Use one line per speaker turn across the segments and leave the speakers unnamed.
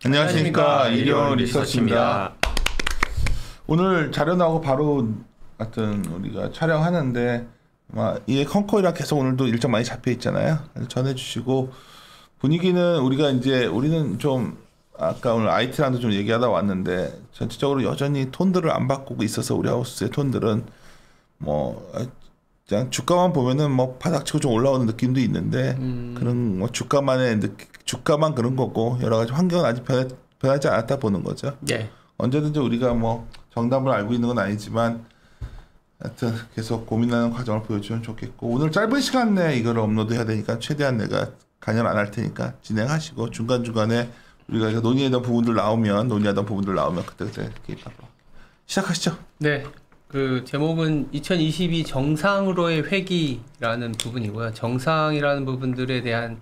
안녕하십니까. 일요 리서치입니다. 오늘 자료 나오고 바로 하여튼 우리가 촬영하는데 이게 컨코이랑 계속 오늘도 일정 많이 잡혀 있잖아요. 전해주시고 분위기는 우리는 좀 아까 오늘 IT랑도 좀 얘기하다 왔는데 전체적으로 여전히 톤들을 안 바꾸고 있어서 우리 하우스의 톤들은 뭐 그냥 주가만 보면은 뭐 바닥치고 좀 올라오는 느낌도 있는데 그런 뭐 주가만 그런 거고 여러 가지 환경은 아직 변하지 않았다 보는 거죠.
예.
언제든지 우리가 뭐 정답을 알고 있는 건 아니지만 하여튼 계속 고민하는 과정을 보여주면 좋겠고 오늘 짧은 시간 내에 이걸 업로드해야 되니까 최대한 내가 간연 안 할 테니까 진행하시고 중간중간에 우리가 논의하던 부분들 나오면 그때 개입하도록 시작하시죠.
네. 그 제목은 2022 정상으로의 회귀라는 부분이고요. 정상이라는 부분들에 대한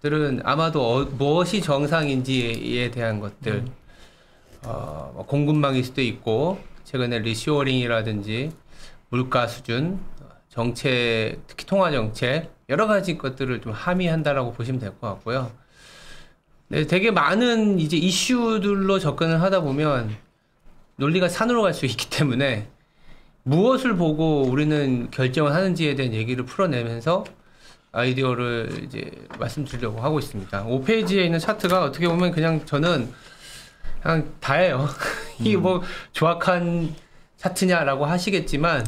들은 아마도 무엇이 정상인지에 대한 것들 공급망일 수도 있고 최근에 리쇼어링이라든지 물가 수준, 정책, 특히 통화 정책 여러 가지 것들을 좀 함의한다라고 보시면 될 것 같고요. 네, 되게 많은 이제 이슈들로 접근을 하다 보면 논리가 산으로 갈 수 있기 때문에 무엇을 보고 우리는 결정을 하는지에 대한 얘기를 풀어내면서 아이디어를 이제 말씀드리려고 하고 있습니다. 5페이지에 있는 차트가 어떻게 보면 그냥 저는 그냥 다예요. 이게 뭐 조악한 차트냐라고 하시겠지만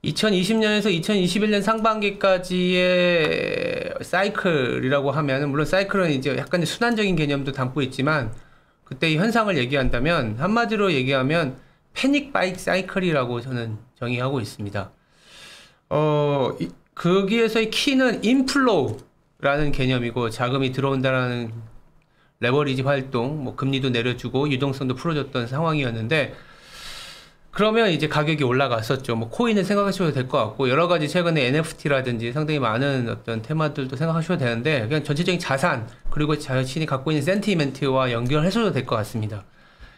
2020년에서 2021년 상반기까지의 사이클이라고 하면 물론 사이클은 이제 약간 순환적인 개념도 담고 있지만 그때의 현상을 얘기한다면 한마디로 얘기하면 패닉 바이 사이클이라고 저는 정의하고 있습니다. 거기에서의 키는 인플로우라는 개념이고 자금이 들어온다라는 레버리지 활동, 뭐 금리도 내려주고 유동성도 풀어줬던 상황이었는데 그러면 이제 가격이 올라갔었죠. 뭐 코인을 생각하셔도 될 것 같고 여러 가지 최근에 NFT라든지 상당히 많은 어떤 테마들도 생각하셔도 되는데 그냥 전체적인 자산 그리고 자신이 갖고 있는 센티멘트와 연결하셔도 될 것 같습니다.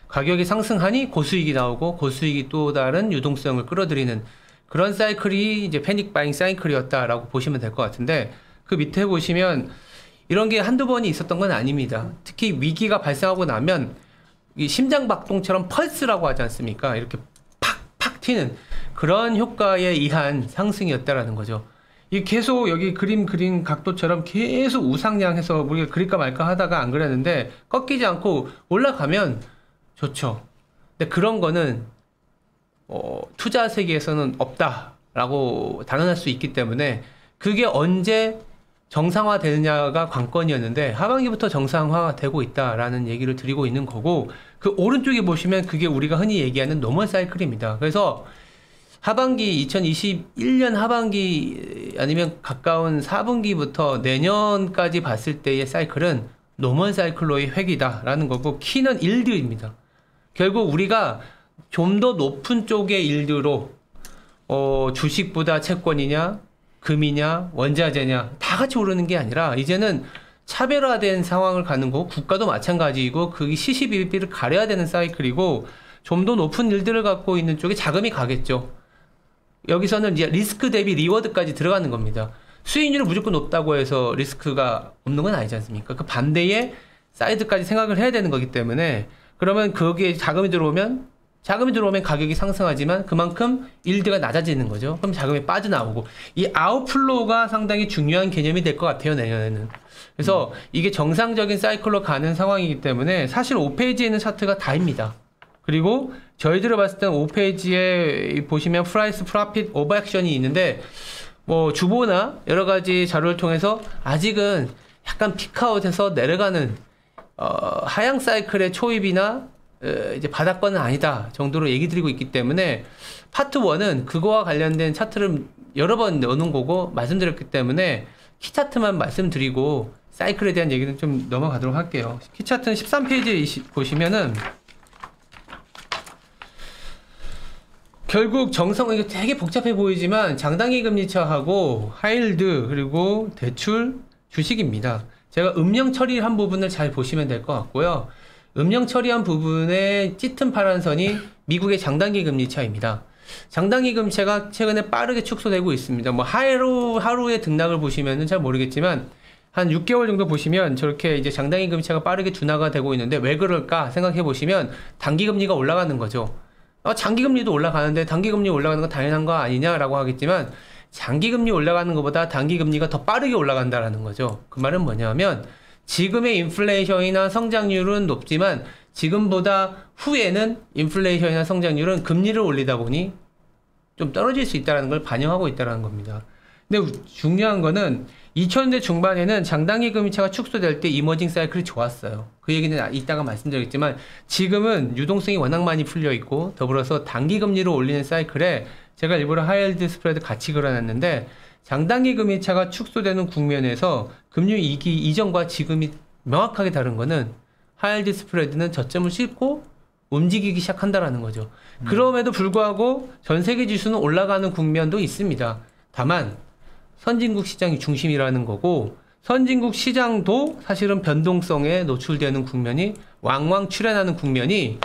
가격이 상승하니 고수익이 나오고 고수익이 또 다른 유동성을 끌어들이는 그런 사이클이 이제 패닉 바잉 사이클이었다라고 보시면 될 것 같은데 그 밑에 보시면 이런 게 한두 번이 있었던 건 아닙니다. 특히 위기가 발생하고 나면 이 심장박동처럼 펄스라고 하지 않습니까? 이렇게 팍팍 튀는 그런 효과에 의한 상승이었다라는 거죠. 이 계속 여기 그림 각도처럼 계속 우상향해서 우리가 그릴까 말까 하다가 안 그랬는데 꺾이지 않고 올라가면 좋죠. 근데 그런 거는 투자 세계에서는 없다라고 단언할 수 있기 때문에 그게 언제 정상화 되느냐가 관건이었는데 하반기부터 정상화가 되고 있다라는 얘기를 드리고 있는 거고 그 오른쪽에 보시면 그게 우리가 흔히 얘기하는 노멀 사이클입니다. 그래서 하반기 2021년 하반기 아니면 가까운 4분기부터 내년까지 봤을 때의 사이클은 노멀 사이클로의 회귀다라는 거고 키는 일드입니다. 결국 우리가 좀 더 높은 쪽의 일드로 주식보다 채권이냐 금이냐 원자재냐 다 같이 오르는 게 아니라 이제는 차별화된 상황을 가는 거고 국가도 마찬가지이고 그게 시시비비를 가려야 되는 사이클이고 좀 더 높은 일들을 갖고 있는 쪽에 자금이 가겠죠. 여기서는 이제 리스크 대비 리워드까지 들어가는 겁니다. 수익률이 무조건 높다고 해서 리스크가 없는 건 아니지 않습니까? 그 반대의 사이드까지 생각을 해야 되는 거기 때문에 그러면 거기에 자금이 들어오면 가격이 상승하지만 그만큼 일드가 낮아지는 거죠. 그럼 자금이 빠져나오고 이 아웃플로우가 상당히 중요한 개념이 될 것 같아요, 내년에는. 그래서 이게 정상적인 사이클로 가는 상황이기 때문에 사실 5페이지에 있는 차트가 다입니다. 그리고 저희들을 봤을 때는 5페이지에 보시면 프라이스 프로핏 오버 액션이 있는데 뭐 주보나 여러 가지 자료를 통해서 아직은 약간 피크아웃해서 내려가는 하향 사이클의 초입이나 이제 바닥권은 아니다 정도로 얘기 드리고 있기 때문에 파트 1은 그거와 관련된 차트를 여러 번 넣어놓은 거고 말씀드렸기 때문에 키 차트만 말씀드리고 사이클에 대한 얘기는 좀 넘어가도록 할게요. 키 차트는 13페이지에 보시면은 결국 이거 되게 복잡해 보이지만 장단기 금리차하고 하이힐드 그리고 대출 주식입니다. 제가 음영 처리한 부분을 잘 보시면 될 것 같고요. 음영 처리한 부분의 짙은 파란 선이 미국의 장단기 금리차입니다. 장단기 금리차가 최근에 빠르게 축소되고 있습니다. 뭐 하루의 등락을 보시면은 잘 모르겠지만 한 6개월 정도 보시면 저렇게 이제 장단기 금리차가 빠르게 둔화가 되고 있는데 왜 그럴까 생각해 보시면 단기 금리가 올라가는 거죠. 장기 금리도 올라가는데 단기 금리 올라가는 건 당연한 거 아니냐라고 하겠지만 장기 금리 올라가는 것보다 단기 금리가 더 빠르게 올라간다라는 거죠. 그 말은 뭐냐면 지금의 인플레이션이나 성장률은 높지만 지금보다 후에는 인플레이션이나 성장률은 금리를 올리다 보니 좀 떨어질 수 있다는 걸 반영하고 있다는 겁니다. 근데 중요한 거는 2000년대 중반에는 장단기 금리차가 축소될 때 이머징 사이클이 좋았어요. 그 얘기는 이따가 말씀드리겠지만 지금은 유동성이 워낙 많이 풀려 있고 더불어서 단기 금리를 올리는 사이클에 제가 일부러 하이힐드 스프레드 같이 그려놨는데 장단기 금리차가 축소되는 국면에서 금융 위기 이전과 지금이 명확하게 다른 거는 하이힐드 스프레드는 저점을 싣고 움직이기 시작한다라는 거죠. 그럼에도 불구하고 전 세계 지수는 올라가는 국면도 있습니다. 다만 선진국 시장이 중심이라는 거고 선진국 시장도 사실은 변동성에 노출되는 국면이 왕왕 출현하는 국면이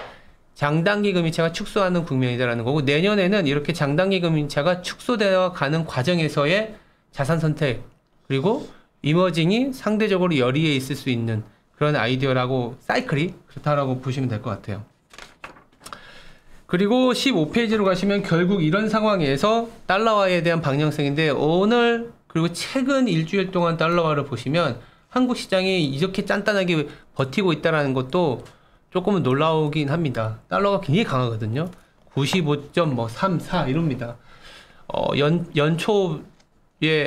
장단기 금리차가 축소하는 국면이다라는 거고 내년에는 이렇게 장단기 금리차가 축소되어 가는 과정에서의 자산 선택 그리고 이머징이 상대적으로 열의에 있을 수 있는 그런 아이디어라고 사이클이 그렇다라고 보시면 될 것 같아요. 그리고 15페이지로 가시면 결국 이런 상황에서 달러화에 대한 방향성인데 오늘 그리고 최근 일주일 동안 달러화를 보시면 한국 시장이 이렇게 단단하게 버티고 있다는 것도 조금은 놀라우긴 합니다. 달러가 굉장히 강하거든요. 95.34 이럽니다. 연초에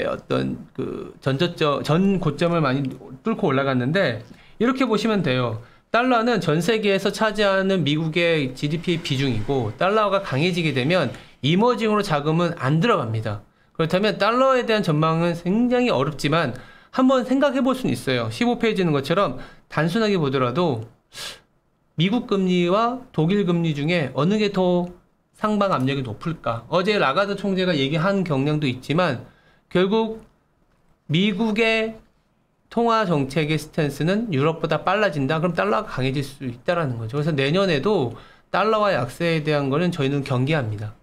어떤 그 전 고점을 많이 뚫고 올라갔는데 이렇게 보시면 돼요. 달러는 전 세계에서 차지하는 미국의 GDP의 비중이고 달러가 강해지게 되면 이머징으로 자금은 안 들어갑니다. 그렇다면 달러에 대한 전망은 굉장히 어렵지만 한번 생각해 볼 수는 있어요. 15페이지는 것처럼 단순하게 보더라도 미국 금리와 독일 금리 중에 어느 게 더 상방 압력이 높을까? 어제 라가드 총재가 얘기한 경향도 있지만 결국 미국의 통화 정책의 스탠스는 유럽보다 빨라진다. 그럼 달러가 강해질 수 있다라는 거죠. 그래서 내년에도 달러와 약세에 대한 거는 저희는 경계합니다.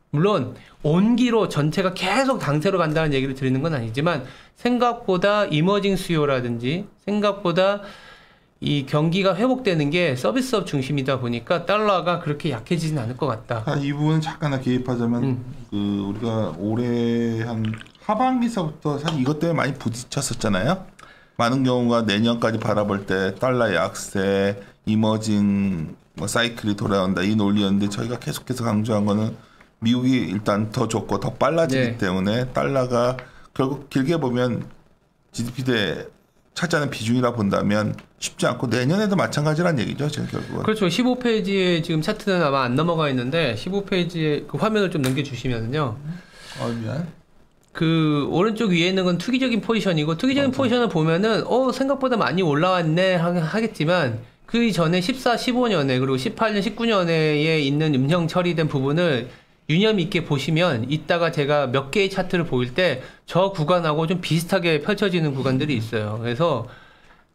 물론 온기로 전체가 계속 강세로 간다는 얘기를 드리는 건 아니지만 생각보다 이머징 수요라든지 생각보다 이 경기가 회복되는 게 서비스업 중심이다 보니까 달러가 그렇게 약해지진 않을 것 같다.
이 부분은 잠깐 개입하자면 그 우리가 올해 한 하반기서부터 사실 이것 때문에 많이 부딪혔었잖아요. 많은 경우가 내년까지 바라볼 때 달러 약세, 이머징 사이클이 돌아온다 이 논리였는데 저희가 계속해서 강조한 거는 미국이 일단 더 좋고 더 빨라지기 때문에 달러가 결국 길게 보면 GDP 대 차지하는 비중이라 본다면 쉽지 않고 내년에도 마찬가지란 얘기죠. 지금 결국은.
그렇죠. 15페이지에 지금 차트는 아마 안 넘어가 있는데 15페이지에 그 화면을 좀 넘겨주시면요.
미안.
그 오른쪽 위에 있는 건 투기적인 포지션이고 투기적인 포지션을 보면은 생각보다 많이 올라왔네 하겠지만 그 전에 14, 15년에 그리고 18년, 19년에 있는 음형 처리된 부분을 유념 있게 보시면 이따가 제가 몇 개의 차트를 보일 때 저 구간하고 좀 비슷하게 펼쳐지는 구간들이 있어요. 그래서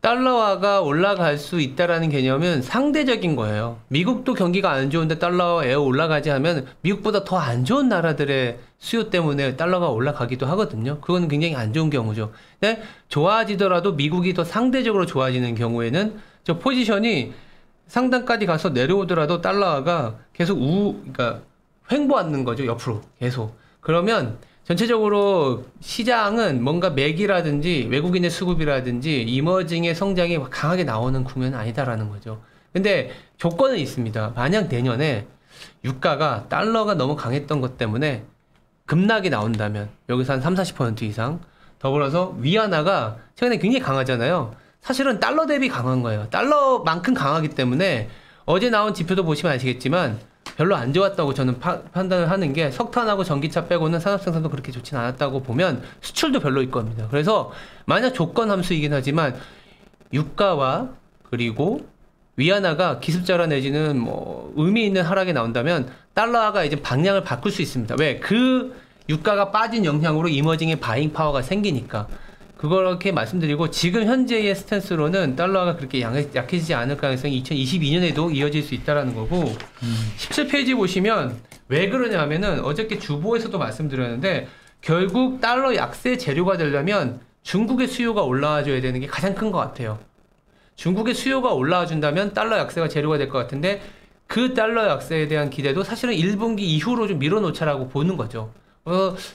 달러화가 올라갈 수 있다라는 개념은 상대적인 거예요. 미국도 경기가 안 좋은데 달러화에 올라가지 하면 미국보다 더 안 좋은 나라들의 수요 때문에 달러가 올라가기도 하거든요. 그건 굉장히 안 좋은 경우죠. 근데 좋아지더라도 미국이 더 상대적으로 좋아지는 경우에는 저 포지션이 상단까지 가서 내려오더라도 달러화가 계속 그러니까 횡보하는 거죠. 옆으로 계속. 그러면 전체적으로 시장은 뭔가 매기라든지 외국인의 수급이라든지 이머징의 성장이 강하게 나오는 국면은 아니다라는 거죠. 근데 조건은 있습니다. 만약 내년에 유가가 달러가 너무 강했던 것 때문에 급락이 나온다면 여기서 한 30-40% 이상 더불어서 위안화가 최근에 굉장히 강하잖아요. 사실은 달러 대비 강한 거예요. 달러만큼 강하기 때문에 어제 나온 지표도 보시면 아시겠지만 별로 안 좋았다고 저는 판단을 하는 게 석탄하고 전기차 빼고는 산업생산도 그렇게 좋진 않았다고 보면 수출도 별로일 겁니다. 그래서 만약 조건 함수이긴 하지만 유가와 그리고 위안화가 기습자라 내지는 뭐 의미 있는 하락이 나온다면 달러화가 이제 방향을 바꿀 수 있습니다. 왜? 그 유가가 빠진 영향으로 이머징의 바잉 파워가 생기니까. 그렇게 말씀드리고 지금 현재의 스탠스로는 달러가 그렇게 약해지지 않을 가능성이 2022년에도 이어질 수 있다는 거고 17페이지 보시면 왜 그러냐면은 어저께 주보에서도 말씀드렸는데 결국 달러 약세 재료가 되려면 중국의 수요가 올라와줘야 되는 게 가장 큰 것 같아요. 중국의 수요가 올라와준다면 달러 약세가 재료가 될 것 같은데 그 달러 약세에 대한 기대도 사실은 1분기 이후로 좀 밀어놓자라고 보는 거죠.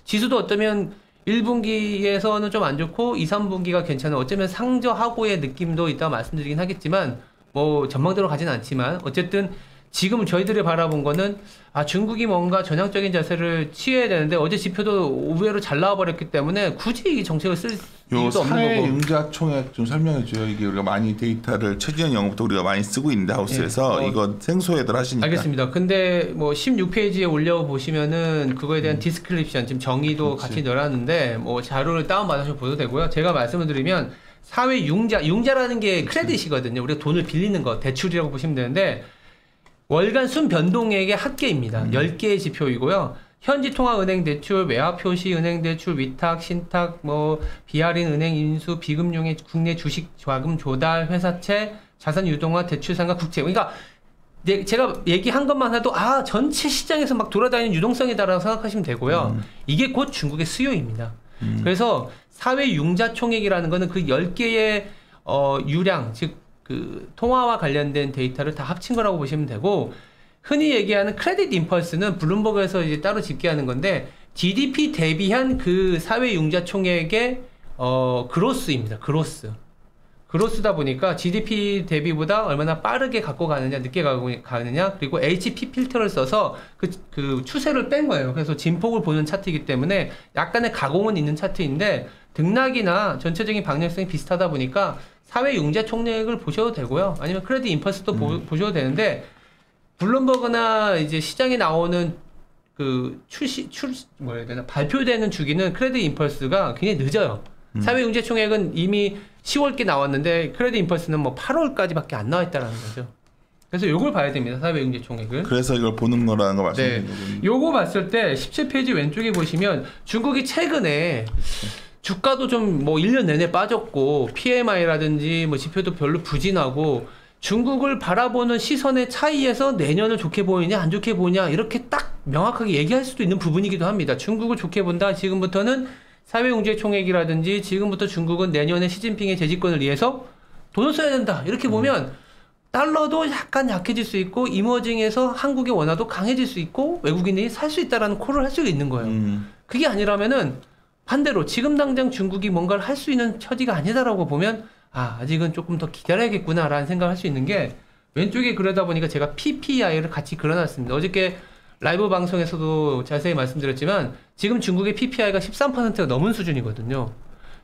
지수도 어쩌면 1분기에서는 좀 안 좋고 2, 3분기가 괜찮은 어쩌면 상저하고의 느낌도 있다고 말씀드리긴 하겠지만 뭐 전망대로 가진 않지만 어쨌든 지금 저희들이 바라본 거는 중국이 뭔가 전향적인 자세를 취해야 되는데 어제 지표도 의외로 잘 나와버렸기 때문에 굳이 이 정책을 쓸 이유도 없는
사회
거고.
융자 총액 좀 설명해 줘요. 이게 우리가 많이 데이터를 최지현 영업도 우리가 많이 쓰고 있는데 하우스에서 이거 생소해들 하시니까.
알겠습니다. 근데 뭐 16페이지에 올려 보시면은 그거에 대한 디스크립션 지금 정의도
그렇지.
같이 넣어놨는데 뭐 자료를 다운 받아서 보셔도 되고요. 제가 말씀을 드리면 사회 융자라는 게 크레딧이거든요. 우리가 돈을 빌리는 거 대출이라고 보시면 되는데. 월간 순 변동액의 합계입니다. 10개의 지표이고요. 현지 통화은행 대출, 외화 표시 은행 대출, 위탁, 신탁, 뭐 비할인 은행 인수, 비금융의 국내 주식 자금 조달, 회사채, 자산 유동화, 대출 상각, 국채. 그러니까 제가 얘기한 것만 해도 전체 시장에서 막 돌아다니는 유동성이다라고 생각하시면 되고요. 이게 곧 중국의 수요입니다. 그래서 사회 융자 총액이라는 거는 그 10개의 유량, 즉 그 통화와 관련된 데이터를 다 합친 거라고 보시면 되고 흔히 얘기하는 크레딧 임펄스는 블룸버그에서 이제 따로 집계하는 건데 GDP 대비한 그 사회 융자 총액의 그로스입니다. 그로스다 보니까 GDP 대비보다 얼마나 빠르게 갖고 가느냐, 늦게 가느냐, 그리고 HP 필터를 써서 그 추세를 뺀 거예요. 그래서 진폭을 보는 차트이기 때문에 약간의 가공은 있는 차트인데 등락이나 전체적인 방향성이 비슷하다 보니까 사회 융자 총액을 보셔도 되고요. 아니면 크레딧 임펄스도 보셔도 되는데 블룸버그나 이제 시장에 나오는 그 발표되는 주기는 크레딧 임펄스가 굉장히 늦어요. 사회 융자 총액은 이미 10월께 나왔는데 크레딧 임펄스는 뭐 8월까지밖에 안 나와 있다라는 거죠. 그래서 요걸 봐야 됩니다. 사회 융자 총액을.
그래서 이걸 보는 거라는 거 말씀드린 거군요.
요거 봤을 때 17페이지 왼쪽에 보시면 중국이 최근에 주가도 좀 뭐 1년 내내 빠졌고 PMI라든지 뭐 지표도 별로 부진하고 중국을 바라보는 시선의 차이에서 내년을 좋게 보이냐 안 좋게 보이냐 이렇게 딱 명확하게 얘기할 수도 있는 부분이기도 합니다. 중국을 좋게 본다. 지금부터는 사회융제 총액이라든지 지금부터 중국은 내년에 시진핑의 재집권을 위해서 돈을 써야 된다. 이렇게 보면 달러도 약간 약해질 수 있고 이머징에서 한국의 원화도 강해질 수 있고 외국인들이 살 수 있다라는 콜을 할 수가 있는 거예요. 그게 아니라면은 반대로 지금 당장 중국이 뭔가를 할 수 있는 처지가 아니다라고 보면 아직은 조금 더 기다려야겠구나라는 생각을 할 수 있는 게 왼쪽에 그러다 보니까 제가 PPI를 같이 그려놨습니다. 어저께 라이브 방송에서도 자세히 말씀드렸지만 지금 중국의 PPI가 13%가 넘은 수준이거든요.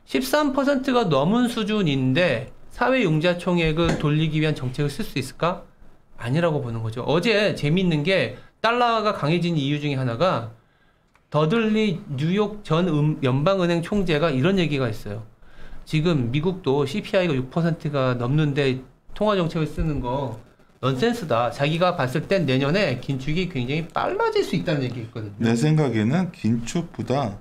13%가 넘은 수준인데 사회융자 총액을 돌리기 위한 정책을 쓸 수 있을까? 아니라고 보는 거죠. 어제 재미있는 게 달러가 강해진 이유 중에 하나가 더들리 뉴욕 전 연방은행 총재가 이런 얘기가 있어요. 지금 미국도 CPI가 6%가 넘는데 통화정책을 쓰는 거 넌센스다. 자기가 봤을 땐 내년에 긴축이 굉장히 빨라질 수 있다는 얘기였거든요.
내 생각에는 긴축보다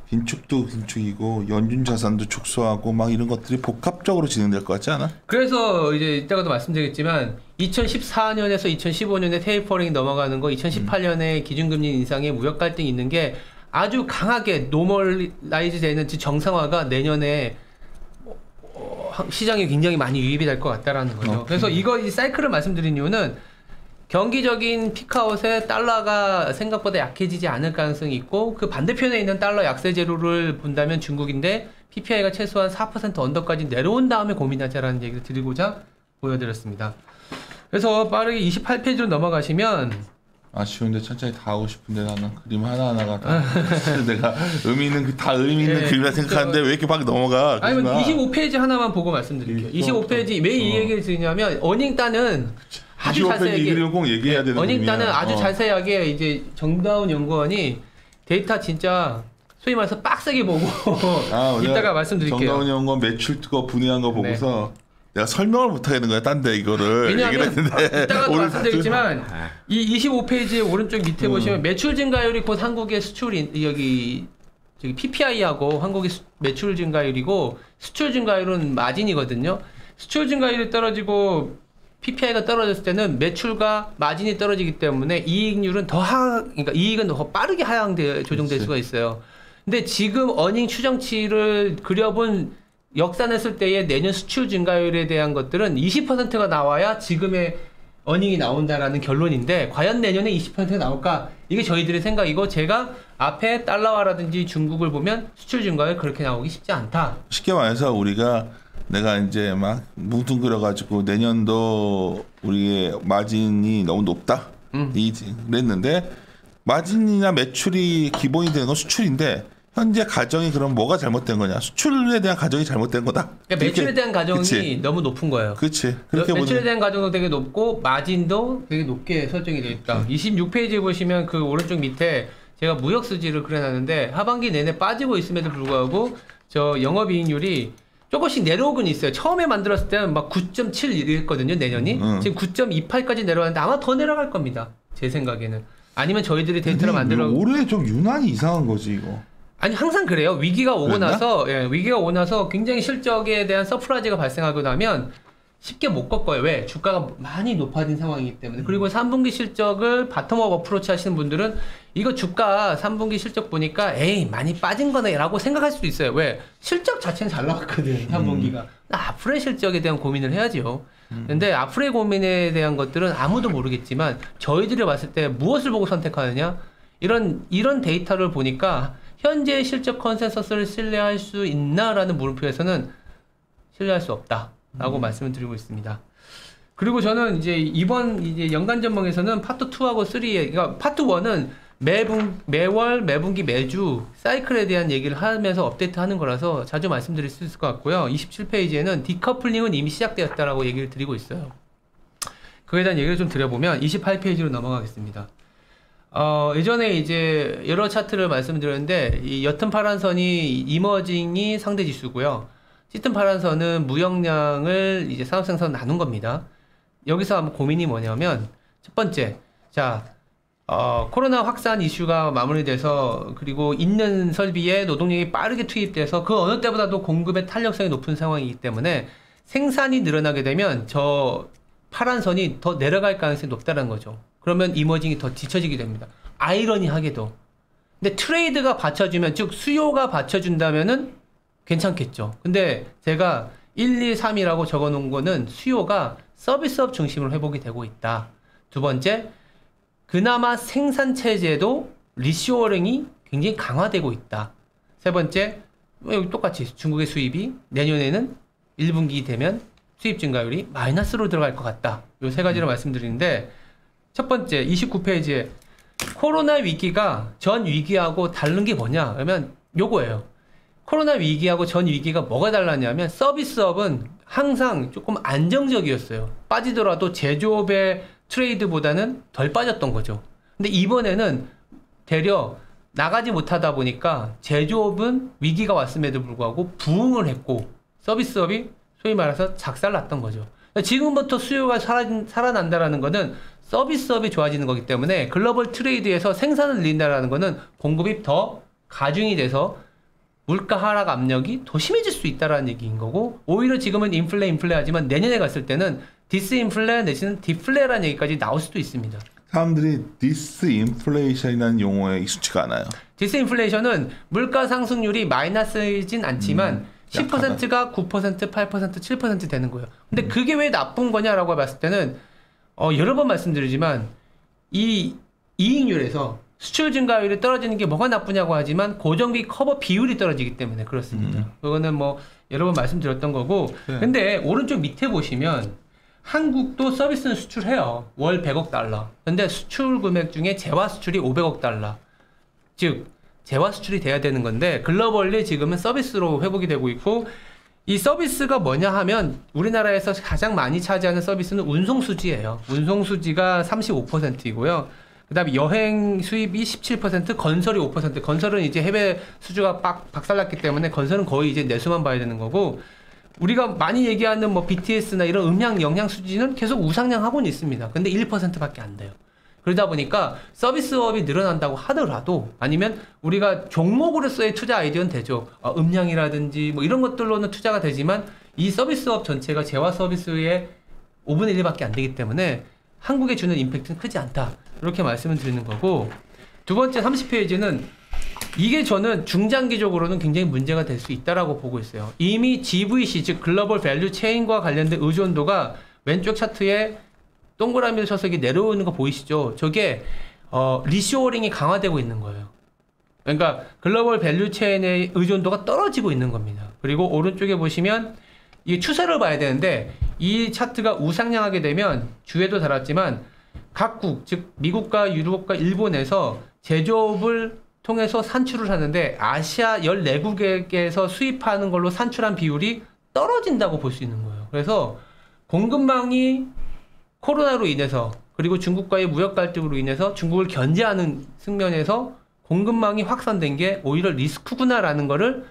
긴축도 긴축이고 연준 자산도 축소하고 막 이런 것들이 복합적으로 진행될 것 같지 않아?
그래서 이제 이따가도 말씀드리겠지만 2014년에서 2015년에 테이퍼링이 넘어가는 거, 2018년에 기준금리 인상에 무역 갈등이 있는 게 아주 강하게 노멀라이즈 되는 정상화가 내년에 시장에 굉장히 많이 유입이 될 것 같다라는 거죠. 그래서 이 사이클을 말씀드린 이유는 경기적인 피크아웃에 달러가 생각보다 약해지지 않을 가능성이 있고 그 반대편에 있는 달러 약세 재료를 본다면 중국인데 PPI가 최소한 4% 언더까지 내려온 다음에 고민하자라는 얘기를 드리고자 보여드렸습니다. 그래서 빠르게 28페이지로 넘어가시면
아쉬운데 천천히 다 하고 싶은데 나는 그림 하나하나가 다 내가 의미 있는 다 의미 있는 그림이라 생각하는데 왜 이렇게 막 넘어가?
아니면 25페이지 하나만 보고 말씀드릴게요. 25페이지 왜 이 얘기를 드리냐면 어닝따는 아주
25페이지 이 그림을 꼭 얘기해야 되는
어닝따는
그림이야.
아주 자세하게 이제 정다운 연구원이 데이터 진짜 소위 말해서 빡세게 보고 이따가 말씀드릴게요.
정다운 연구원 매출 그거 분해한 거 보고서 내가 설명을 못 하겠는 거야, 딴데 이거를.
왜냐하면 이따가도 말씀드리겠지만 이 25페이지 오른쪽 밑에 보시면 매출 증가율이 곧 한국의 저기 PPI하고 한국의 매출 증가율이고 수출 증가율은 마진이거든요. 수출 증가율이 떨어지고 PPI가 떨어졌을 때는 매출과 마진이 떨어지기 때문에 이익률은 그러니까 이익은 더 빠르게 조정될 수가 있어요. 근데 지금 어닝 추정치를 그려본 역산했을 때의 내년 수출 증가율에 대한 것들은 20%가 나와야 지금의 어닝이 나온다라는 결론인데 과연 내년에 20%가 나올까? 이게 저희들의 생각이고 제가 앞에 달러화라든지 중국을 보면 수출 증가율 그렇게 나오기 쉽지 않다.
쉽게 말해서 내가 이제 막 뭉뚱그려가지고 내년도 우리의 마진이 너무 높다. 그랬는데 마진이나 매출이 기본이 되는 건 수출인데 현재 가정이 그럼 뭐가 잘못된 거냐? 수출에 대한 가정이 잘못된 거다.
그러니까 매출에 대한 가정이
그치?
너무 높은 거예요.
그렇지. 그렇게
매출에 대한 가정도 되게 높고 마진도 되게 높게 설정이 되어 있다. 26페이지에 보시면 그 오른쪽 밑에 제가 무역 수지를 그려놨는데 하반기 내내 빠지고 있음에도 불구하고 저 영업이익률이 조금씩 내려오긴 있어요. 처음에 만들었을 때는 막 9.7 이랬거든요, 내년이. 지금 9.28까지 내려왔는데 아마 더 내려갈 겁니다. 제 생각에는. 아니면 저희들이 데이터를 만들어.
올해 좀 유난히 이상한 거지 이거.
아니 항상 그래요. 위기가 오고
그랬나?
나서 위기가 오고 나서 굉장히 실적에 대한 서프라이즈가 발생하고 나면 쉽게 못 꺾어요. 왜? 주가가 많이 높아진 상황이기 때문에. 그리고 3분기 실적을 바텀업 어프로치 하시는 분들은 이거 주가 3분기 실적 보니까 에이 많이 빠진 거네 라고 생각할 수도 있어요. 왜? 실적 자체는 잘 나왔거든 3분기가. 앞으로의 실적에 대한 고민을 해야죠. 근데 앞으로의 고민에 대한 것들은 아무도 모르겠지만 저희들이 봤을 때 무엇을 보고 선택하느냐? 이런 데이터를 보니까 현재 실적 컨센서스를 신뢰할 수 있나라는 물음표에서는 신뢰할 수 없다라고 말씀을 드리고 있습니다. 그리고 저는 이제 이번 이제 연간 전망에서는 파트 2하고 3에 그러니까 파트 1은 매월, 매분기, 매주 사이클에 대한 얘기를 하면서 업데이트하는 거라서 자주 말씀드릴 수 있을 것 같고요. 27페이지에는 디커플링은 이미 시작되었다라고 얘기를 드리고 있어요. 그에 대한 얘기를 좀 드려보면 28페이지로 넘어가겠습니다. 예전에 이제 여러 차트를 말씀드렸는데 이 옅은 파란 선이 이머징이 상대 지수고요. 짙은 파란 선은 무역량을 이제 산업 생산 나눈 겁니다. 여기서 한번 고민이 뭐냐면 첫 번째, 자 코로나 확산 이슈가 마무리돼서 그리고 있는 설비에 노동력이 빠르게 투입돼서 그 어느 때보다도 공급의 탄력성이 높은 상황이기 때문에 생산이 늘어나게 되면 저 파란 선이 더 내려갈 가능성이 높다는 거죠. 그러면 이머징이 더 뒤처지게 됩니다. 아이러니하게도. 근데 트레이드가 받쳐주면, 즉 수요가 받쳐준다면은 괜찮겠죠. 근데 제가 1, 2, 3이라고 적어놓은 거는 수요가 서비스업 중심으로 회복이 되고 있다. 두 번째, 그나마 생산체제도 리쇼어링이 굉장히 강화되고 있다. 세 번째, 여기 똑같이 중국의 수입이 내년에는 1분기 되면 수입 증가율이 마이너스로 들어갈 것 같다. 요 세 가지를 말씀드리는데 첫 번째 29페이지에 코로나 위기가 전 위기하고 다른 게 뭐냐? 그러면 요거예요. 코로나 위기하고 전 위기가 뭐가 달랐냐면 서비스업은 항상 조금 안정적이었어요. 빠지더라도 제조업의 트레이드보다는 덜 빠졌던 거죠. 근데 이번에는 되려 나가지 못하다 보니까 제조업은 위기가 왔음에도 불구하고 부흥을 했고 서비스업이 소위 말해서 작살났던 거죠. 지금부터 수요가 살아난다라는 거는 서비스업이 좋아지는 거기 때문에 글로벌 트레이드에서 생산을 늘린다라는 거는 공급이 더 가중이 돼서 물가 하락 압력이 더 심해질 수 있다라는 얘기인 거고 오히려 지금은 인플레 하지만 내년에 갔을 때는 디스인플레 내지는 디플레라는 얘기까지 나올 수도 있습니다.
사람들이 디스인플레이션이라는 용어에 익숙치가 않아요.
디스인플레이션은 물가 상승률이 마이너스이진 않지만 10%가 9%, 8%, 7% 되는 거예요. 근데 그게 왜 나쁜 거냐라고 봤을 때는 여러 번 말씀드리지만 이 이익률에서 수출 증가율이 떨어지는 게 뭐가 나쁘냐고 하지만 고정비 커버 비율이 떨어지기 때문에 그렇습니다. 그거는 뭐 여러 번 말씀드렸던 거고.
네.
근데 오른쪽 밑에 보시면 한국도 서비스는 수출해요. 월 100억 달러. 근데 수출 금액 중에 재화 수출이 500억 달러. 즉 재화 수출이 돼야 되는 건데 글로벌리 지금은 서비스로 회복이 되고 있고 이 서비스가 뭐냐 하면 우리나라에서 가장 많이 차지하는 서비스는 운송수지예요. 운송수지가 35%이고요. 그 다음에 여행 수입이 17%, 건설이 5%. 건설은 이제 해외 수주가 박살났기 때문에 건설은 거의 이제 내수만 봐야 되는 거고 우리가 많이 얘기하는 뭐 BTS나 이런 음향, 영향 수지는 계속 우상향하고는 있습니다. 근데 1%밖에 안 돼요. 그러다 보니까 서비스업이 늘어난다고 하더라도 아니면 우리가 종목으로서의 투자 아이디어는 되죠. 음량이라든지 뭐 이런 것들로는 투자가 되지만 이 서비스업 전체가 재화 서비스의 5분의 1밖에 안 되기 때문에 한국에 주는 임팩트는 크지 않다. 이렇게 말씀을 드리는 거고 두 번째 30페이지는 이게 저는 중장기적으로는 굉장히 문제가 될 수 있다라고 보고 있어요. 이미 GVC 즉 글로벌 밸류 체인과 관련된 의존도가 왼쪽 차트에 동그라미를 쳐서 이게 내려오는 거 보이시죠? 저게 리쇼어링이 강화되고 있는 거예요. 그러니까 글로벌 밸류 체인의 의존도가 떨어지고 있는 겁니다. 그리고 오른쪽에 보시면 이 추세를 봐야 되는데 이 차트가 우상향하게 되면 주에도 달았지만 각국 즉 미국과 유럽과 일본에서 제조업을 통해서 산출을 하는데 아시아 14국에서 수입하는 걸로 산출한 비율이 떨어진다고 볼 수 있는 거예요. 그래서 공급망이 코로나로 인해서 그리고 중국과의 무역 갈등으로 인해서 중국을 견제하는 측면에서 공급망이 확산된 게 오히려 리스크구나라는 거를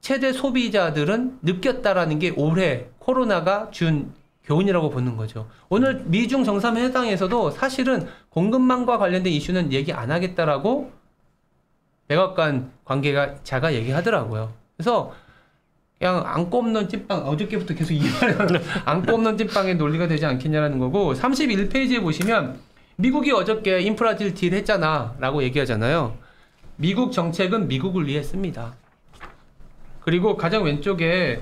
최대 소비자들은 느꼈다라는 게 올해 코로나가 준 교훈이라고 보는 거죠. 오늘 미중 정상회담에서도 사실은 공급망과 관련된 이슈는 얘기 안 하겠다라고 백악관 관계자가 얘기하더라고요. 그래서 그냥 안고 없는 찐빵, 어저께부터 계속 이 말을 안고 없는 찐빵의 논리가 되지 않겠냐라는 거고 31페이지에 보시면 미국이 어저께 인프라딜 딜 했잖아 라고 얘기하잖아요. 미국 정책은 미국을 위해 씁니다. 그리고 가장 왼쪽에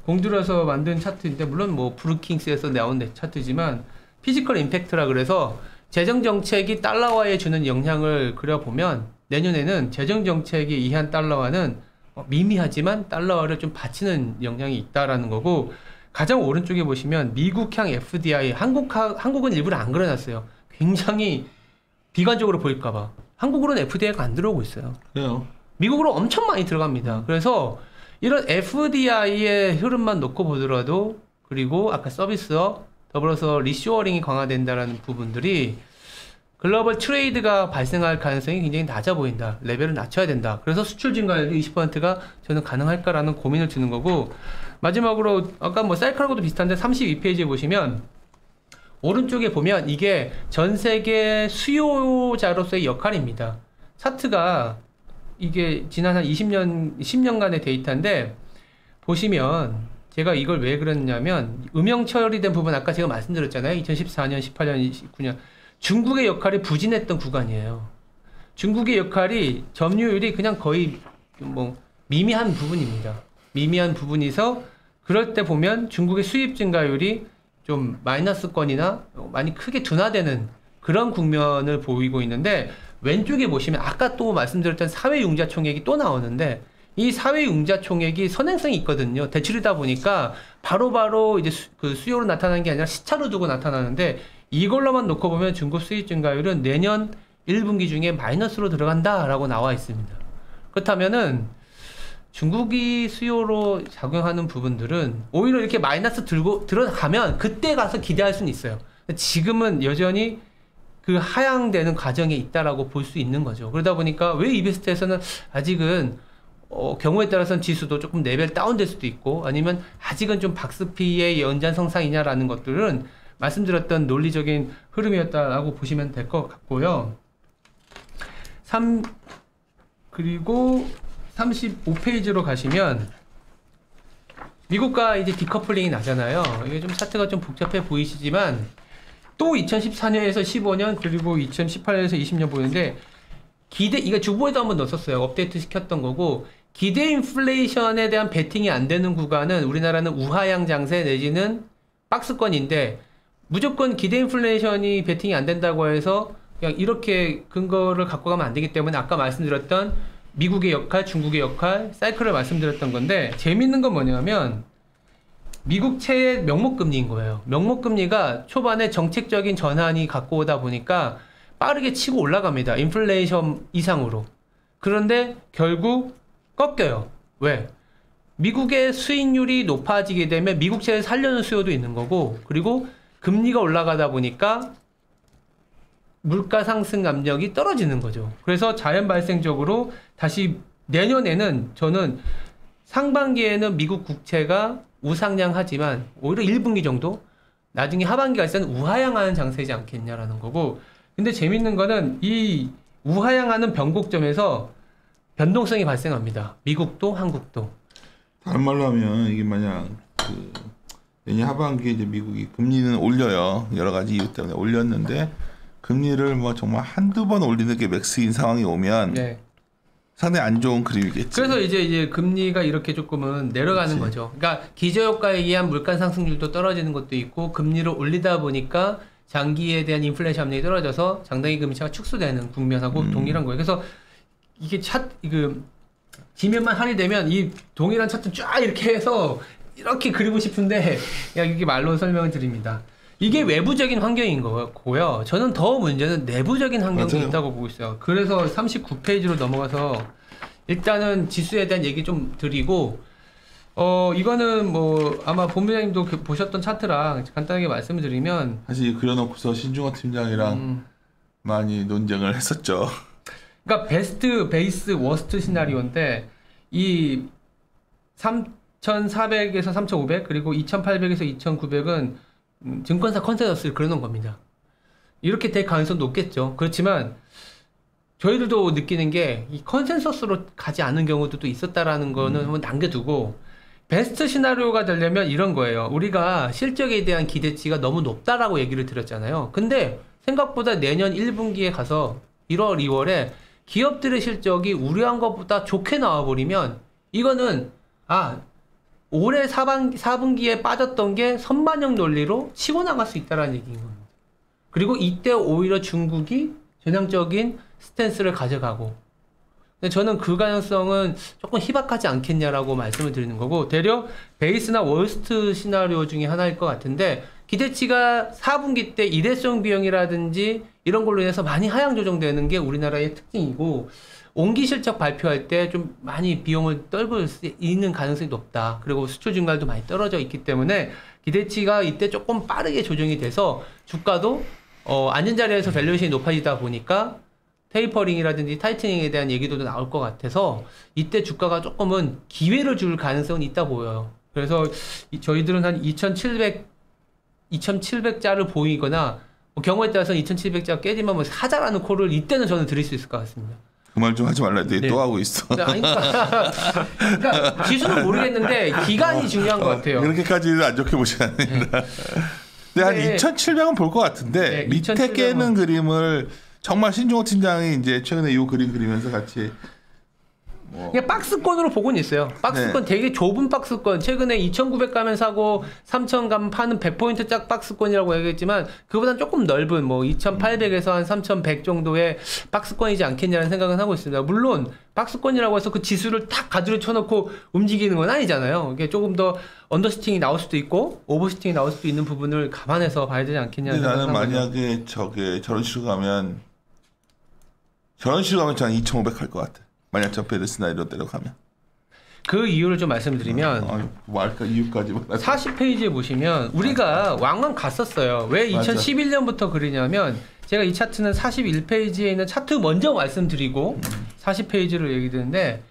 공들여서 만든 차트인데 물론 뭐 브루킹스에서 나온 차트지만 피지컬 임팩트라 그래서 재정 정책이 달러화에 주는 영향을 그려보면 내년에는 재정 정책이 이한 달러화는 미미하지만 달러화를 좀 받치는 영향이 있다라는 거고 가장 오른쪽에 보시면 미국향 FDI 한국은 일부러 안 그려놨어요. 굉장히 비관적으로 보일까봐 한국으로는 FDI가 안 들어오고 있어요.
그래요.
미국으로 엄청 많이 들어갑니다. 그래서 이런 FDI의 흐름만 놓고 보더라도 그리고 아까 서비스업 더불어서 리쇼어링이 강화된다라는 부분들이 글로벌 트레이드가 발생할 가능성이 굉장히 낮아 보인다. 레벨을 낮춰야 된다. 그래서 수출 증가율 20%가 저는 가능할까라는 고민을 드는 거고 마지막으로 아까 뭐 셀카하고도 비슷한데 32페이지에 보시면 오른쪽에 보면 이게 전 세계 수요자로서의 역할입니다. 차트가 이게 지난 한 10년간의 데이터인데 보시면 제가 이걸 왜 그랬냐면 음영 처리된 부분 아까 제가 말씀드렸잖아요. 2014년, 18년, 19년 중국의 역할이 부진했던 구간이에요. 중국의 역할이 점유율이 그냥 거의 뭐 미미한 부분입니다. 미미한 부분이서 그럴 때 보면 중국의 수입 증가율이 좀 마이너스권이나 많이 크게 둔화되는 그런 국면을 보이고 있는데 왼쪽에 보시면 아까 또 말씀드렸던 사회융자총액이 또 나오는데 이 사회융자총액이 선행성이 있거든요. 대출이다 보니까 바로바로 이제 그 수요로 나타나는 게 아니라 시차로 두고 나타나는데 이걸로만 놓고 보면 중국 수입 증가율은 내년 1분기 중에 마이너스로 들어간다라고 나와 있습니다. 그렇다면은 중국이 수요로 작용하는 부분들은 오히려 이렇게 마이너스 들어가면 그때 가서 기대할 수는 있어요. 지금은 여전히 그 하향되는 과정에 있다라고 볼 수 있는 거죠. 그러다 보니까 왜 이베스트에서는 아직은 경우에 따라서는 지수도 조금 레벨 다운될 수도 있고 아니면 아직은 좀 박스피의 연장성상이냐라는 것들은 말씀드렸던 논리적인 흐름이었다라고 보시면 될 것 같고요. 그리고 35페이지로 가시면 미국과 이제 디커플링이 나잖아요. 이게 좀 차트가 좀 복잡해 보이시지만 또 2014년에서 15년 그리고 2018년에서 20년 보이는데 이거 주보에도 한번 넣었어요. 업데이트 시켰던 거고 기대 인플레이션에 대한 베팅이 안 되는 구간은 우리나라는 우하향 장세 내지는 박스권인데 무조건 기대 인플레이션이 베팅이 안 된다고 해서 그냥 이렇게 근거를 갖고 가면 안 되기 때문에 아까 말씀드렸던 미국의 역할, 중국의 역할, 사이클을 말씀드렸던 건데 재밌는 건 뭐냐면 미국채의 명목금리인 거예요. 명목금리가 초반에 정책적인 전환이 갖고 오다 보니까 빠르게 치고 올라갑니다. 인플레이션 이상으로. 그런데 결국 꺾여요. 왜? 미국의 수익률이 높아지게 되면 미국채를 살려는 수요도 있는 거고 그리고 금리가 올라가다 보니까 물가 상승 압력이 떨어지는 거죠. 그래서 자연 발생적으로 다시 내년에는 저는 상반기에는 미국 국채가 우상향하지만 오히려 1분기 정도 나중에 하반기 갈 때는 우하향하는 장세지 않겠냐라는 거고 근데 재밌는 거는 이 우하향하는 변곡점에서 변동성이 발생합니다. 미국도 한국도.
다른 말로 하면 이게 만약 내년 하반기에 이제 미국이 금리는 올려요. 여러 가지 이유 때문에 올렸는데 금리를 뭐 정말 한두 번 올리는 게 맥스인 상황이 오면
네.
상당히 안 좋은 그림이겠지.
그래서 이제 금리가 이렇게 조금은 내려가는
그치.
거죠. 그러니까 기저효과에 의한 물가 상승률도 떨어지는 것도 있고 금리를 올리다 보니까 장기에 대한 인플레이션 압력이 떨어져서 장단기 금리차가 축소되는 국면하고 동일한 거예요. 그래서 이게 지면만 할인되면 이 동일한 차트 쫙 이렇게 해서 이렇게 그리고 싶은데 그냥 이게 말로 설명을 드립니다. 이게 외부적인 환경인 거고요. 저는 더 문제는 내부적인 환경도
맞아요.
있다고 보고 있어요. 그래서 39페이지로 넘어가서 일단은 지수에 대한 얘기 좀 드리고 이거는 뭐 아마 본부장님도 보셨던 차트랑 간단하게 말씀을 드리면
사실 그려놓고서 신중호 팀장이랑 많이 논쟁을 했었죠.
그러니까 베스트, 베이스, 워스트 시나리오인데 이 3,400에서 3,500 그리고 2,800에서 2,900은 증권사 컨센서스를 그려놓은 겁니다. 이렇게 될 가능성 높겠죠. 그렇지만 저희들도 느끼는 게 이 컨센서스로 가지 않은 경우도 또 있었다라는 거는 한번 남겨두고 베스트 시나리오가 되려면 이런 거예요. 우리가 실적에 대한 기대치가 너무 높다라고 얘기를 드렸잖아요. 근데 생각보다 내년 1분기에 가서 1월, 2월에 기업들의 실적이 우려한 것보다 좋게 나와버리면 이거는 올해 4분기에 빠졌던 게 선반영 논리로 치고 나갈 수 있다는 얘기인 겁니다. 그리고 이때 오히려 중국이 전향적인 스탠스를 가져가고 근데 저는 그 가능성은 조금 희박하지 않겠냐라고 말씀을 드리는 거고 대려 베이스나 월스트 시나리오 중에 하나일 것 같은데 기대치가 4분기 때 일회성 비용이라든지 이런 걸로 인해서 많이 하향 조정되는 게 우리나라의 특징이고 온기 실적 발표할 때 좀 많이 비용을 떨굴 수 있는 가능성이 높다. 그리고 수출 증가도 많이 떨어져 있기 때문에 기대치가 이때 조금 빠르게 조정이 돼서 주가도 앉은 자리에서 밸류에이션이 높아지다 보니까 테이퍼링이라든지 타이트닝에 대한 얘기도 나올 것 같아서 이때 주가가 조금은 기회를 줄 가능성은 있다 보여요. 그래서 저희들은 한 2,700자를 보이거나 경우에 따라서는 2,700자 깨지면 뭐 사자라는 콜을 이때는 저는 드릴 수 있을 것 같습니다.
그 말 좀 하지 말라 했더니 또 하고 있어.
그러니까 지수는 모르겠는데 기간이 중요한 것 같아요.
그렇게까지는 안 좋게 보시는 아닙니다. 근데 한 2,700은 볼 것 같은데
네,
밑에
2,700은
깨는 그림을 정말 신종호 팀장이 이제 최근에 이 그림 그리면서 같이
그냥 박스권으로 보고는 있어요. 박스권 되게 좁은 박스권. 최근에 2,900 가면 사고 3,000 가면 파는 100포인트 짝 박스권이라고 얘기했지만 그보다는 조금 넓은 2,800에서 한 3,100 정도의 박스권이지 않겠냐는 생각은 하고 있습니다. 물론 박스권이라고 해서 그 지수를 탁 가두리 쳐놓고 움직이는 건 아니잖아요. 이게 조금 더 언더슈팅이 나올 수도 있고 오버슈팅이 나올 수도 있는 부분을 감안해서 봐야 되지 않겠냐는
근데 나는
생각을
만약에 저런 식으로 가면 저는 2,500 갈 것 같아. 만약 저 베드 시나리오대로 가면.
그 이유를 좀 말씀드리면
말까 이유까지
40페이지에 보시면 우리가 왕왕 갔었어요. 왜 2011년부터 그러냐면 제가 이 차트는 41페이지에 있는 차트 먼저 말씀드리고 40페이지로 얘기 드는데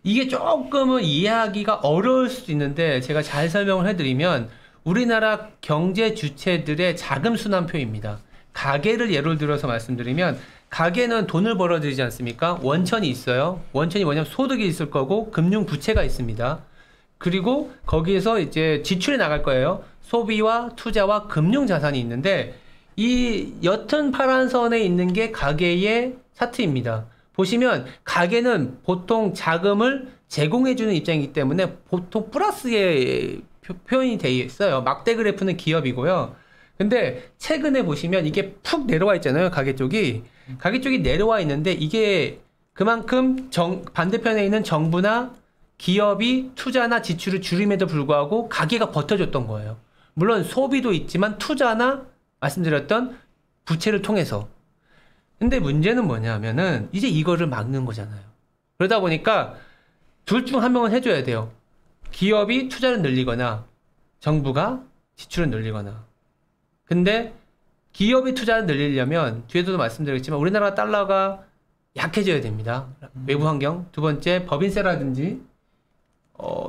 이게 조금은 이해하기가 어려울 수도 있는데 제가 잘 설명을 해드리면 우리나라 경제 주체들의 자금 순환표입니다. 가계를 예를 들어서 말씀드리면 가계는 돈을 벌어들이지 않습니까? 원천이 있어요. 원천이 뭐냐면 소득이 있을 거고 금융 부채가 있습니다. 그리고 거기에서 이제 지출이 나갈 거예요. 소비와 투자와 금융 자산이 있는데 이 옅은 파란 선에 있는 게 가계의 차트입니다. 보시면 가계는 보통 자금을 제공해주는 입장이기 때문에 보통 플러스의 표현이 되어 있어요. 막대 그래프는 기업이고요. 근데 최근에 보시면 이게 푹 내려와 있잖아요. 가계 쪽이 내려와 있는데 이게 그만큼 반대편에 있는 정부나 기업이 투자나 지출을 줄임에도 불구하고 가계가 버텨줬던 거예요. 물론 소비도 있지만 투자나 말씀드렸던 부채를 통해서. 근데 문제는 뭐냐면은 이제 이거를 막는 거잖아요. 그러다 보니까 둘 중 한 명은 해줘야 돼요. 기업이 투자를 늘리거나 정부가 지출을 늘리거나. 근데 기업이 투자를 늘리려면 뒤에서도 말씀드렸지만 우리나라 달러가 약해져야 됩니다. 외부 환경. 두 번째 법인세라든지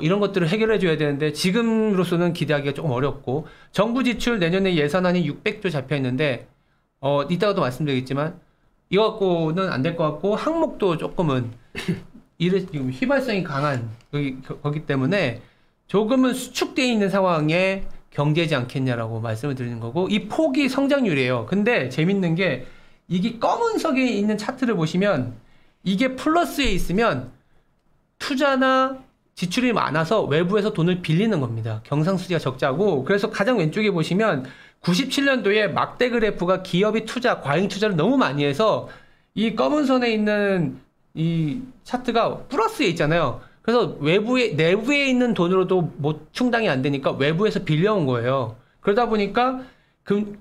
이런 것들을 해결해 줘야 되는데 지금으로서는 기대하기가 조금 어렵고 정부 지출 내년에 예산안이 600조 잡혀 있는데 이따가도 말씀드리겠지만 이거 갖고는 안 될 것 같고 항목도 조금은 지금 휘발성이 강한 거기 때문에 조금은 수축되어 있는 상황에 경제지 않겠냐라고 말씀을 드리는 거고 이 폭이 성장률이에요. 근데 재밌는 게 이게 검은색에 있는 차트를 보시면 이게 플러스에 있으면 투자나 지출이 많아서 외부에서 돈을 빌리는 겁니다. 경상수지가 적자고. 그래서 가장 왼쪽에 보시면 97년도에 막대 그래프가 기업이 투자, 과잉 투자를 너무 많이 해서 이 검은 선에 있는 이 차트가 플러스에 있잖아요. 그래서 내부에 있는 돈으로도 뭐 충당이 안 되니까 외부에서 빌려온 거예요. 그러다 보니까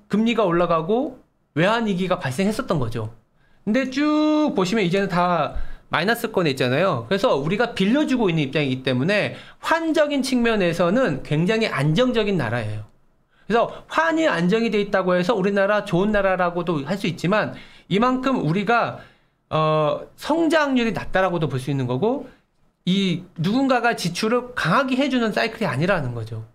금리가 올라가고 외환위기가 발생했었던 거죠. 근데 쭉 보시면 이제는 다 마이너스권에 있잖아요. 그래서 우리가 빌려주고 있는 입장이기 때문에 환적인 측면에서는 굉장히 안정적인 나라예요. 그래서 환이 안정이 돼 있다고 해서 우리나라 좋은 나라라고도 할 수 있지만 이만큼 우리가 성장률이 낮다라고도 볼 수 있는 거고 이 누군가가 지출을 강하게 해주는 사이클이 아니라는 거죠.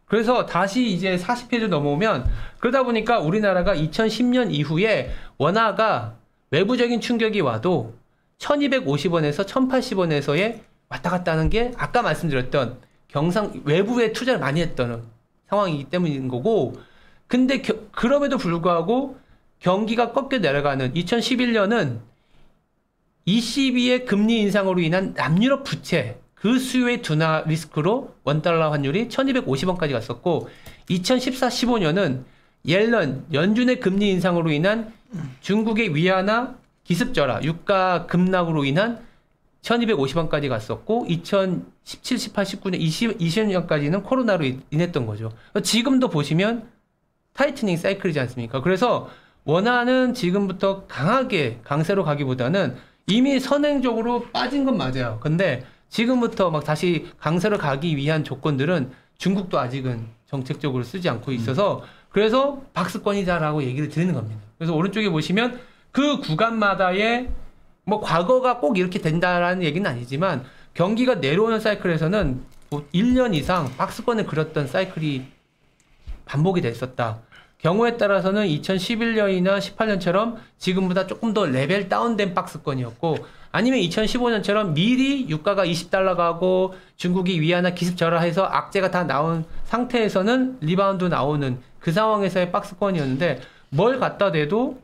그래서 다시 이제 40페이지 넘어오면 그러다 보니까 우리나라가 2010년 이후에 원화가 외부적인 충격이 와도 1250원에서 1080원에서의 왔다 갔다 하는 게 아까 말씀드렸던 외부에 투자를 많이 했던 상황이기 때문인 거고 근데 그럼에도 불구하고 경기가 꺾여 내려가는 2011년은 ECB의 금리 인상으로 인한 남유럽 부채 그 수요의 둔화 리스크로 원달러 환율이 1250원까지 갔었고 2014-15년은 옐런 연준의 금리 인상으로 인한 중국의 위안화 기습절하 유가 급락으로 인한 1250원까지 갔었고 2017, 18, 19년, 20년까지는 코로나로 인했던 거죠. 지금도 보시면 타이트닝 사이클이지 않습니까? 그래서 원화는 지금부터 강세로 가기보다는 이미 선행적으로 빠진 건 맞아요. 근데 지금부터 막 다시 강세로 가기 위한 조건들은 중국도 아직은 정책적으로 쓰지 않고 있어서 그래서 박스권이다라고 얘기를 드리는 겁니다. 그래서 오른쪽에 보시면 그 구간마다의 뭐 과거가 꼭 이렇게 된다라는 얘기는 아니지만 경기가 내려오는 사이클에서는 뭐 1년 이상 박스권을 그렸던 사이클이 반복이 됐었다. 경우에 따라서는 2011년이나 18년처럼 지금보다 조금 더 레벨 다운된 박스권이었고 아니면 2015년처럼 미리 유가가 20달러 가고 중국이 위안화 기습 절하해서 악재가 다 나온 상태에서는 리바운드 나오는 그 상황에서의 박스권이었는데 뭘 갖다 대도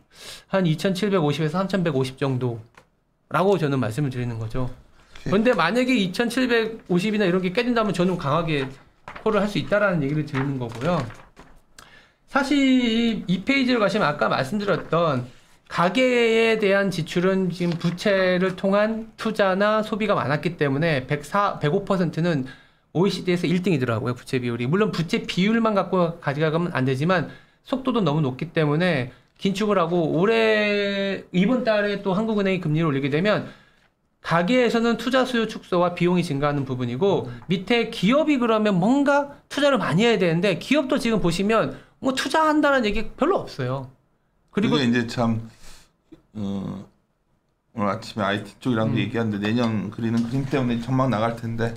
한 2750에서 3150 정도라고 저는 말씀을 드리는 거죠. 그런데 만약에 2750이나 이런 게 깨진다면 저는 강하게 콜을 할 수 있다라는 얘기를 드리는 거고요. 사실 이 페이지로 가시면 아까 말씀드렸던 가계에 대한 지출은 지금 부채를 통한 투자나 소비가 많았기 때문에 105%는 OECD에서 1등이더라고요. 부채 비율이. 물론 부채 비율만 갖고 가져가면 안 되지만 속도도 너무 높기 때문에 긴축을 하고 올해 이번 달에 또 한국은행이 금리를 올리게 되면 가계에서는 투자 수요 축소와 비용이 증가하는 부분이고 밑에 기업이 그러면 뭔가 투자를 많이 해야 되는데 기업도 지금 보시면 뭐 투자한다는 얘기 별로 없어요.
그리고 이제 참 오늘 아침에 IT 쪽이랑도 얘기하는데 내년 그리는 그림 때문에 전망 나갈 텐데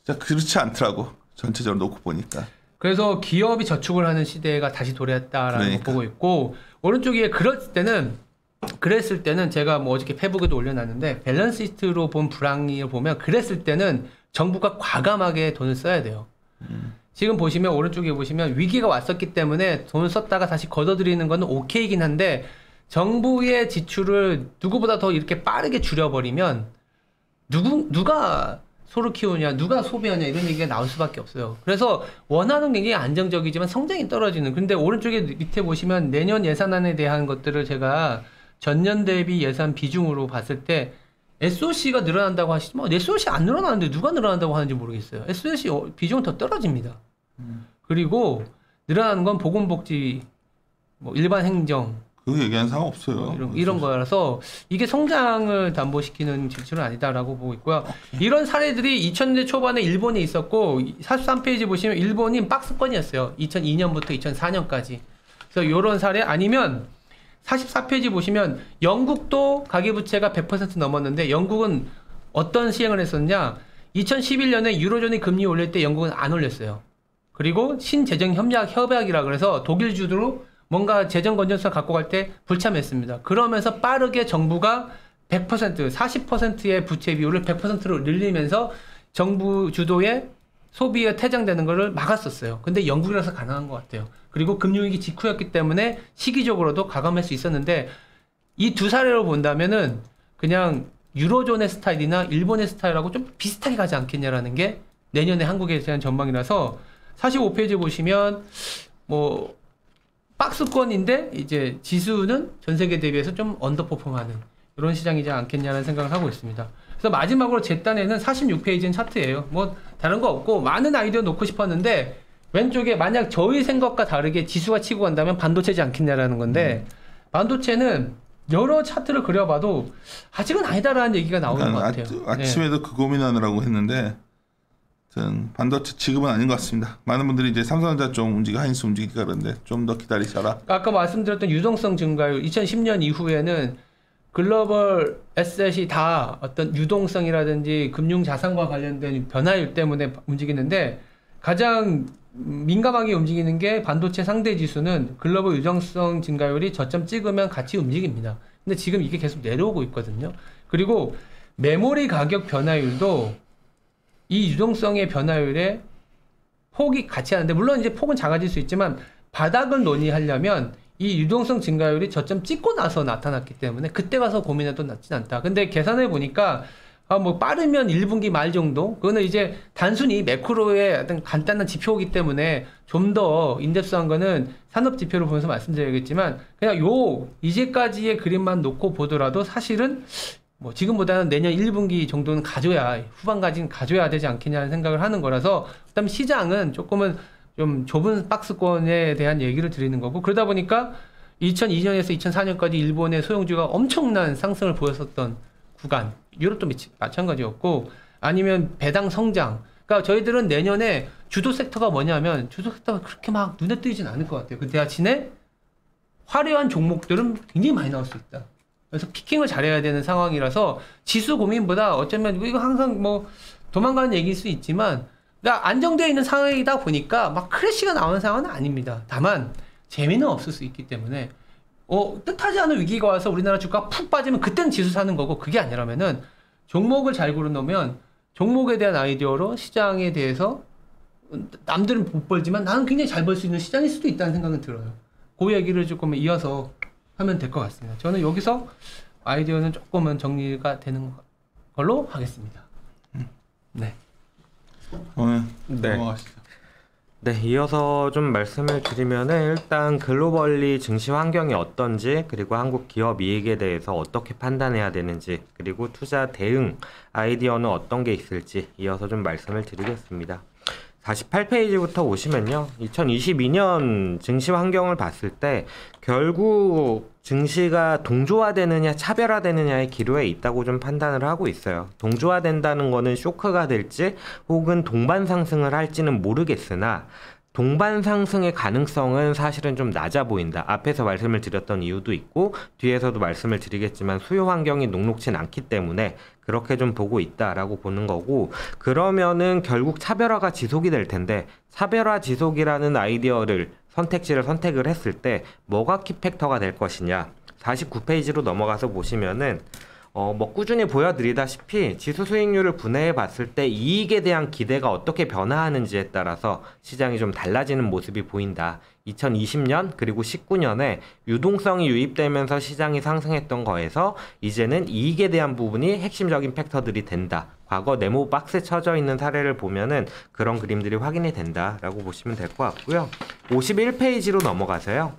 진짜 그렇지 않더라고. 전체적으로 놓고 보니까.
그래서 기업이 저축을 하는 시대가 다시 도래했다라는 거 보고 있고 오른쪽에 그랬을 때는 제가 뭐 어저께 페북에도 올려놨는데 밸런스 시트로 본 불황을 보면 그랬을 때는 정부가 과감하게 돈을 써야 돼요. 지금 보시면 오른쪽에 보시면 위기가 왔었기 때문에 돈을 썼다가 다시 걷어들이는 거는 오케이긴 한데 정부의 지출을 누구보다 더 이렇게 빠르게 줄여버리면 누가 소를 키우냐 누가 소비하냐 이런 얘기가 나올 수밖에 없어요. 그래서 원하는 굉장히 안정적이지만 성장이 떨어지는 근데 오른쪽에 밑에 보시면 내년 예산안에 대한 것들을 제가 전년 대비 예산 비중으로 봤을 때 SOC가 늘어난다고 하시지만 SOC 안 늘어나는데 누가 늘어난다고 하는지 모르겠어요. SOC 비중은 더 떨어집니다. 그리고 늘어나는 건 보건복지, 뭐 일반 행정
그 얘기하는 상관 없어요.
이런 거라서 이게 성장을 담보시키는 지출은 아니다라고 보고 있고요. 이런 사례들이 2000년대 초반에 일본에 있었고 43페이지 보시면 일본이 박스권이었어요. 2002년부터 2004년까지. 그래서 이런 사례 아니면 44페이지 보시면 영국도 가계부채가 100% 넘었는데 영국은 어떤 시행을 했었냐 2011년에 유로존이 금리 올릴 때 영국은 안 올렸어요. 그리고 신재정 협약이라 그래서 독일 주도로 뭔가 재정 건전성 갖고 갈 때 불참했습니다. 그러면서 빠르게 정부가 100%, 40%의 부채 비율을 100%로 늘리면서 정부 주도의 소비에 퇴장되는 것을 막았었어요. 근데 영국이라서 가능한 것 같아요. 그리고 금융위기 직후였기 때문에 시기적으로도 가감할 수 있었는데 이 두 사례로 본다면은 그냥 유로존의 스타일이나 일본의 스타일하고 좀 비슷하게 가지 않겠냐라는 게 내년에 한국에 대한 전망이라서 45페이지 보시면 뭐 박스권인데 이제 지수는 전 세계 대비해서 좀 언더퍼폼하는 이런 시장이지 않겠냐는 생각을 하고 있습니다. 그래서 마지막으로 제 딴에는 46페이지는 차트예요. 뭐 다른 거 없고 많은 아이디어 놓고 싶었는데 왼쪽에 만약 저희 생각과 다르게 지수가 치고 간다면 반도체지 않겠냐라는 건데 반도체는 여러 차트를 그려봐도 아직은 아니다라는 얘기가 나오는 것 같아요.
아침에도 그 고민하느라고 했는데 반도체 지금은 아닌 것 같습니다. 많은 분들이 이제 삼성전자 좀 움직이고 하이닉스 움직이니까 그런데 좀 더 기다리셔라.
아까 말씀드렸던 유동성 증가율 2010년 이후에는 글로벌 에셋이 다 어떤 유동성이라든지 금융 자산과 관련된 변화율 때문에 움직이는데 가장 민감하게 움직이는 게 반도체 상대 지수는 글로벌 유동성 증가율이 저점 찍으면 같이 움직입니다. 근데 지금 이게 계속 내려오고 있거든요. 그리고 메모리 가격 변화율도 이 유동성의 변화율에 폭이 같이 하는데 물론 이제 폭은 작아질 수 있지만 바닥을 논의하려면 이 유동성 증가율이 저점 찍고 나서 나타났기 때문에 그때 가서 고민해도 낫진 않다. 근데 계산해 보니까 뭐 빠르면 1분기 말 정도? 그거는 이제 단순히 매크로의 어떤 간단한 지표이기 때문에 좀 더 인덱스한 거는 산업 지표를 보면서 말씀드려야겠지만 그냥 이제까지의 그림만 놓고 보더라도 사실은 뭐 지금보다는 내년 1분기 정도는 가져야 후반까지는 가져야 되지 않겠냐는 생각을 하는 거라서 그다음 시장은 조금은 좀 좁은 박스권에 대한 얘기를 드리는 거고 그러다 보니까 2002년에서 2004년까지 일본의 소형주가 엄청난 상승을 보였었던 구간 유럽도 마찬가지였고 아니면 배당 성장 그러니까 저희들은 내년에 주도 섹터가 뭐냐면 주도 섹터가 그렇게 막 눈에 띄진 않을 것 같아요. 그 대신에 화려한 종목들은 굉장히 많이 나올 수 있다. 그래서 피킹을 잘해야 되는 상황이라서 지수 고민보다 어쩌면 이거 항상 뭐 도망가는 얘기일 수 있지만 그러니까 안정되어 있는 상황이다 보니까 막 크래시가 나오는 상황은 아닙니다. 다만 재미는 없을 수 있기 때문에 뜻하지 않은 위기가 와서 우리나라 주가가 푹 빠지면 그때는 지수 사는 거고 그게 아니라면은 종목을 잘 고르놓으면 종목에 대한 아이디어로 시장에 대해서 남들은 못 벌지만 나는 굉장히 잘 벌 수 있는 시장일 수도 있다는 생각은 들어요. 그 얘기를 조금 이어서 하면 될 것 같습니다. 저는 여기서 아이디어는 조금은 정리가 되는 걸로 하겠습니다. 네.
넘어가시죠.
네, 이어서 좀 말씀을 드리면은 일단 글로벌리 증시 환경이 어떤지 그리고 한국 기업 이익에 대해서 어떻게 판단해야 되는지 그리고 투자 대응 아이디어는 어떤 게 있을지 이어서 좀 말씀을 드리겠습니다. 48페이지부터 오시면요. 2022년 증시 환경을 봤을 때 결국 증시가 동조화되느냐 차별화되느냐의 기로에 있다고 좀 판단을 하고 있어요. 동조화된다는 거는 쇼크가 될지 혹은 동반 상승을 할지는 모르겠으나 동반 상승의 가능성은 사실은 좀 낮아 보인다. 앞에서 말씀을 드렸던 이유도 있고 뒤에서도 말씀을 드리겠지만 수요 환경이 녹록진 않기 때문에 그렇게 좀 보고 있다라고 보는 거고 그러면은 결국 차별화가 지속이 될 텐데 차별화 지속이라는 아이디어를 선택지를 선택을 했을 때 뭐가 키팩터가 될 것이냐 49페이지로 넘어가서 보시면은 뭐 꾸준히 보여드리다시피 지수 수익률을 분해해 봤을 때 이익에 대한 기대가 어떻게 변화하는지에 따라서 시장이 좀 달라지는 모습이 보인다. 2020년 그리고 19년에 유동성이 유입되면서 시장이 상승했던 거에서 이제는 이익에 대한 부분이 핵심적인 팩터들이 된다. 과거 네모 박스에 쳐져 있는 사례를 보면은 그런 그림들이 확인이 된다라고 보시면 될 것 같고요. 51페이지로 넘어가서요.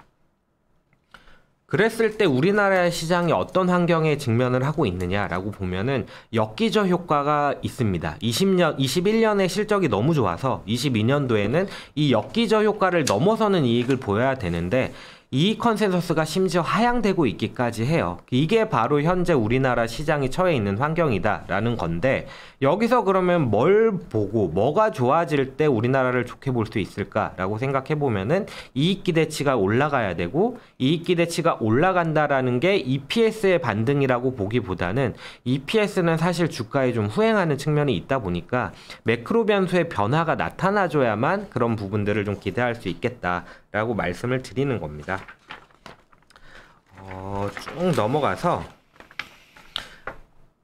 그랬을 때 우리나라의 시장이 어떤 환경에 직면을 하고 있느냐라고 보면은 엽기적 효과가 있습니다. 21년에 실적이 너무 좋아서 22년도에는 이 엽기적 효과를 넘어서는 이익을 보여야 되는데 이익 컨센서스가 심지어 하향되고 있기까지 해요. 이게 바로 현재 우리나라 시장이 처해 있는 환경이다라는 건데 여기서 그러면 뭘 보고 뭐가 좋아질 때 우리나라를 좋게 볼 수 있을까라고 생각해 보면은 이익 기대치가 올라가야 되고 이익 기대치가 올라간다라는 게 EPS의 반등이라고 보기보다는 EPS는 사실 주가에 좀 후행하는 측면이 있다 보니까 매크로 변수의 변화가 나타나줘야만 그런 부분들을 좀 기대할 수 있겠다라고 말씀을 드리는 겁니다. 쭉 넘어가서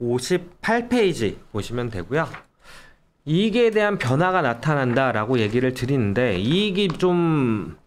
58페이지 보시면 되고요. 이익에 대한 변화가 나타난다라고 얘기를 드리는데 이익이 좀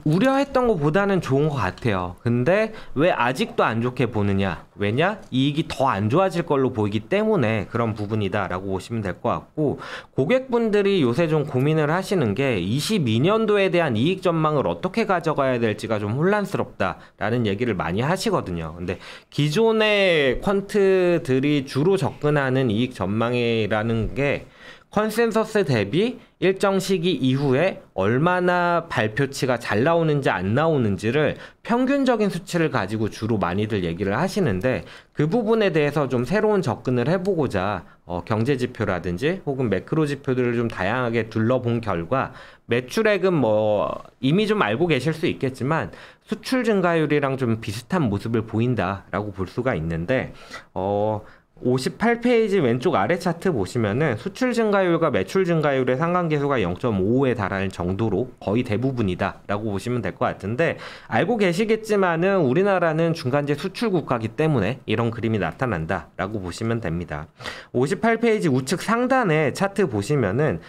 우려했던 것보다는 좋은 것 같아요. 근데 왜 아직도 안 좋게 보느냐? 왜냐? 이익이 더 안 좋아질 걸로 보이기 때문에 그런 부분이다라고 보시면 될 것 같고, 고객분들이 요새 좀 고민을 하시는 게 22년도에 대한 이익 전망을 어떻게 가져가야 될지가 좀 혼란스럽다라는 얘기를 많이 하시거든요. 근데 기존의 퀀트들이 주로 접근하는 이익 전망이라는 게 컨센서스 대비 일정 시기 이후에 얼마나 발표치가 잘 나오는지 안 나오는지를 평균적인 수치를 가지고 주로 많이들 얘기를 하시는데, 그 부분에 대해서 좀 새로운 접근을 해보고자 경제 지표라든지 혹은 매크로 지표들을 좀 다양하게 둘러본 결과, 매출액은 뭐 이미 좀 알고 계실 수 있겠지만 수출 증가율이랑 좀 비슷한 모습을 보인다라고 볼 수가 있는데, 58페이지 왼쪽 아래 차트 보시면은 수출 증가율과 매출 증가율의 상관계수가 0.55에 달하는 정도로 거의 대부분이다라고 보시면 될 것 같은데, 알고 계시겠지만은 우리나라는 중간재 수출 국가이기 때문에 이런 그림이 나타난다라고 보시면 됩니다. 58페이지 우측 상단에 차트 보시면은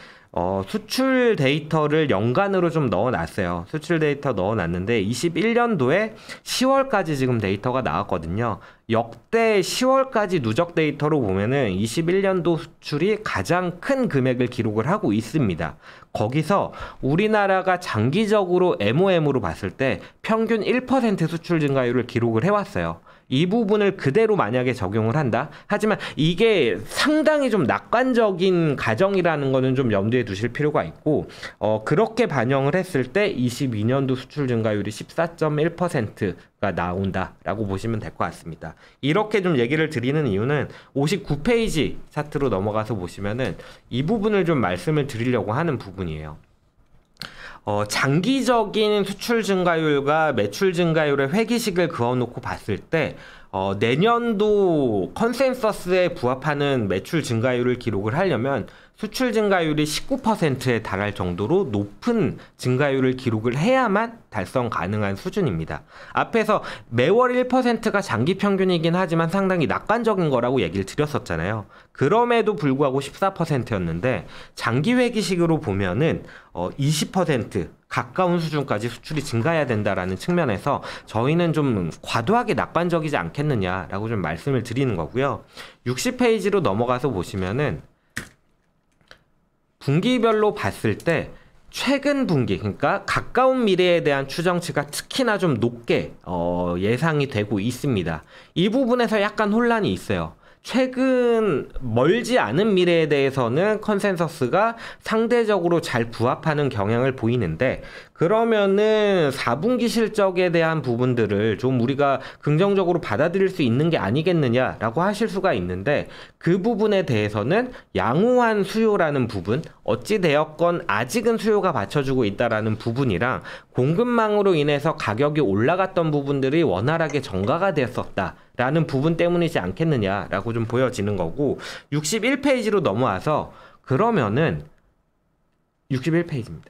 수출 데이터를 연간으로 좀 넣어놨어요. 수출 데이터 넣어놨는데 21년도에 10월까지 지금 데이터가 나왔거든요. 역대 10월까지 누적 데이터로 보면은 21년도 수출이 가장 큰 금액을 기록을 하고 있습니다. 거기서 우리나라가 장기적으로 MOM으로 봤을 때 평균 1% 수출 증가율을 기록을 해왔어요. 이 부분을 그대로 만약에 적용을 한다? 하지만 이게 상당히 좀 낙관적인 가정이라는 거는 좀 염두에 두실 필요가 있고, 그렇게 반영을 했을 때 22년도 수출 증가율이 14.1%가 나온다라고 보시면 될 것 같습니다. 이렇게 좀 얘기를 드리는 이유는 59페이지 차트로 넘어가서 보시면은 이 부분을 좀 말씀을 드리려고 하는 부분이에요. 장기적인 수출 증가율과 매출 증가율의 회기식을 그어놓고 봤을 때 내년도 컨센서스에 부합하는 매출 증가율을 기록을 하려면 수출 증가율이 19%에 달할 정도로 높은 증가율을 기록을 해야만 달성 가능한 수준입니다. 앞에서 매월 1%가 장기 평균이긴 하지만 상당히 낙관적인 거라고 얘기를 드렸었잖아요. 그럼에도 불구하고 14%였는데 장기 회기식으로 보면은 20% 가까운 수준까지 수출이 증가해야 된다라는 측면에서 저희는 좀 과도하게 낙관적이지 않겠느냐라고 좀 말씀을 드리는 거고요. 60페이지로 넘어가서 보시면은 분기별로 봤을 때 최근 분기, 그러니까 가까운 미래에 대한 추정치가 특히나 좀 높게 예상이 되고 있습니다. 이 부분에서 약간 혼란이 있어요. 최근 멀지 않은 미래에 대해서는 컨센서스가 상대적으로 잘 부합하는 경향을 보이는데, 그러면은 4분기 실적에 대한 부분들을 좀 우리가 긍정적으로 받아들일 수 있는 게 아니겠느냐라고 하실 수가 있는데, 그 부분에 대해서는 양호한 수요라는 부분, 어찌되었건 아직은 수요가 받쳐주고 있다라는 부분이랑 공급망으로 인해서 가격이 올라갔던 부분들이 원활하게 정가가 됐었다 라는 부분 때문이지 않겠느냐라고 좀 보여지는 거고, 61페이지로 넘어와서 그러면은 61페이지입니다.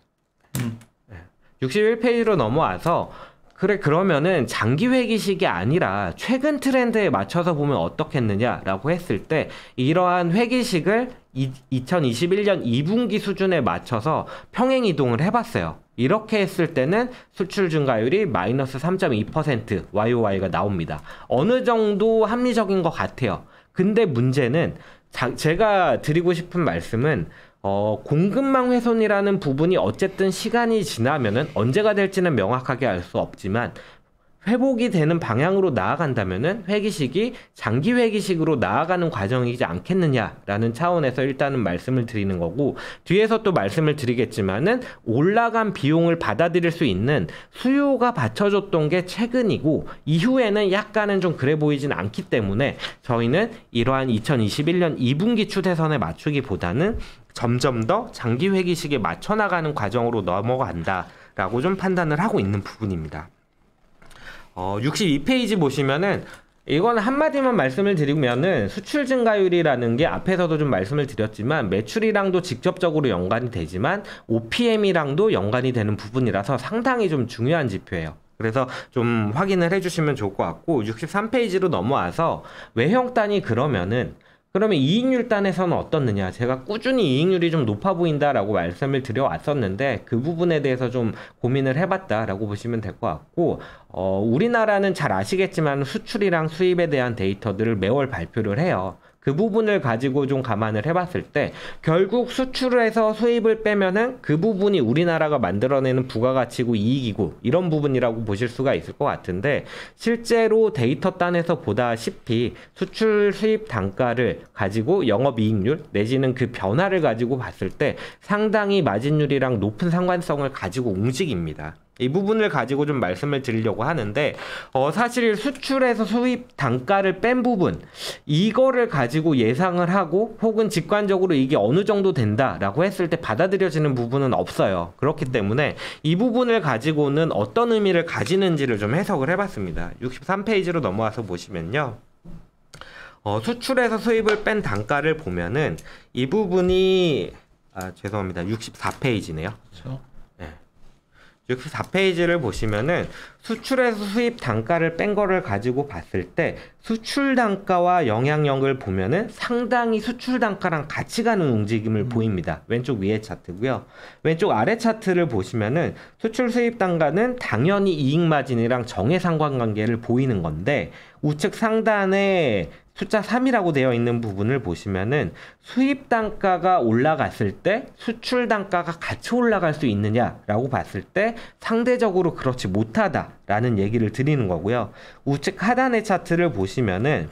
61페이지로 넘어와서 그러면은 장기 회기식이 아니라 최근 트렌드에 맞춰서 보면 어떻겠느냐라고 했을 때, 이러한 회기식을 2021년 2분기 수준에 맞춰서 평행 이동을 해봤어요. 이렇게 했을 때는 수출 증가율이 마이너스 3.2% YOY가 나옵니다. 어느 정도 합리적인 것 같아요. 근데 문제는 제가 드리고 싶은 말씀은 공급망 훼손이라는 부분이 어쨌든 시간이 지나면은 언제가 될지는 명확하게 알 수 없지만 회복이 되는 방향으로 나아간다면은 회기식이 장기 회기식으로 나아가는 과정이지 않겠느냐라는 차원에서 일단은 말씀을 드리는 거고, 뒤에서 또 말씀을 드리겠지만은 올라간 비용을 받아들일 수 있는 수요가 받쳐줬던 게 최근이고, 이후에는 약간은 좀 그래 보이진 않기 때문에 저희는 이러한 2021년 2분기 추세선에 맞추기보다는 점점 더 장기 회기식에 맞춰 나가는 과정으로 넘어간다라고 좀 판단을 하고 있는 부분입니다. 62페이지 보시면은, 이건 한마디만 말씀을 드리면은 수출 증가율이라는 게 앞에서도 좀 말씀을 드렸지만 매출이랑도 직접적으로 연관이 되지만 OPM이랑도 연관이 되는 부분이라서 상당히 좀 중요한 지표예요. 그래서 좀 확인을 해주시면 좋을 것 같고, 63페이지로 넘어와서 외형 단위 그러면은 그러면 이익률 단에서는 어떻느냐? 제가 꾸준히 이익률이 좀 높아 보인다라고 말씀을 드려왔었는데 그 부분에 대해서 좀 고민을 해봤다라고 보시면 될 것 같고 우리나라는 잘 아시겠지만 수출이랑 수입에 대한 데이터들을 매월 발표를 해요. 그 부분을 가지고 좀 감안을 해봤을 때 결국 수출을 해서 수입을 빼면은 그 부분이 우리나라가 만들어내는 부가가치고 이익이고 이런 부분이라고 보실 수가 있을 것 같은데 실제로 데이터 단에서 보다시피 수출 수입 단가를 가지고 영업이익률 내지는 그 변화를 가지고 봤을 때 상당히 마진율이랑 높은 상관성을 가지고 움직입니다. 이 부분을 가지고 좀 말씀을 드리려고 하는데 사실 수출에서 수입 단가를 뺀 부분 이거를 가지고 예상을 하고 혹은 직관적으로 이게 어느 정도 된다라고 했을 때 받아들여지는 부분은 없어요. 그렇기 때문에 이 부분을 가지고는 어떤 의미를 가지는지를 좀 해석을 해봤습니다. 63페이지로 넘어와서 보시면요. 수출에서 수입을 뺀 단가를 보면은 이 부분이 죄송합니다. 64페이지네요.
그렇죠.
64페이지를 보시면은 수출에서 수입 단가를 뺀 거를 가지고 봤을 때 수출 단가와 영향력을 보면은 상당히 수출 단가랑 같이 가는 움직임을 보입니다. 왼쪽 위에 차트고요. 왼쪽 아래 차트를 보시면은 수출 수입 단가는 당연히 이익 마진이랑 정의 상관관계를 보이는 건데 우측 상단에 숫자 3이라고 되어 있는 부분을 보시면은 수입 단가가 올라갔을 때 수출 단가가 같이 올라갈 수 있느냐라고 봤을 때 상대적으로 그렇지 못하다라는 얘기를 드리는 거고요. 우측 하단의 차트를 보시면은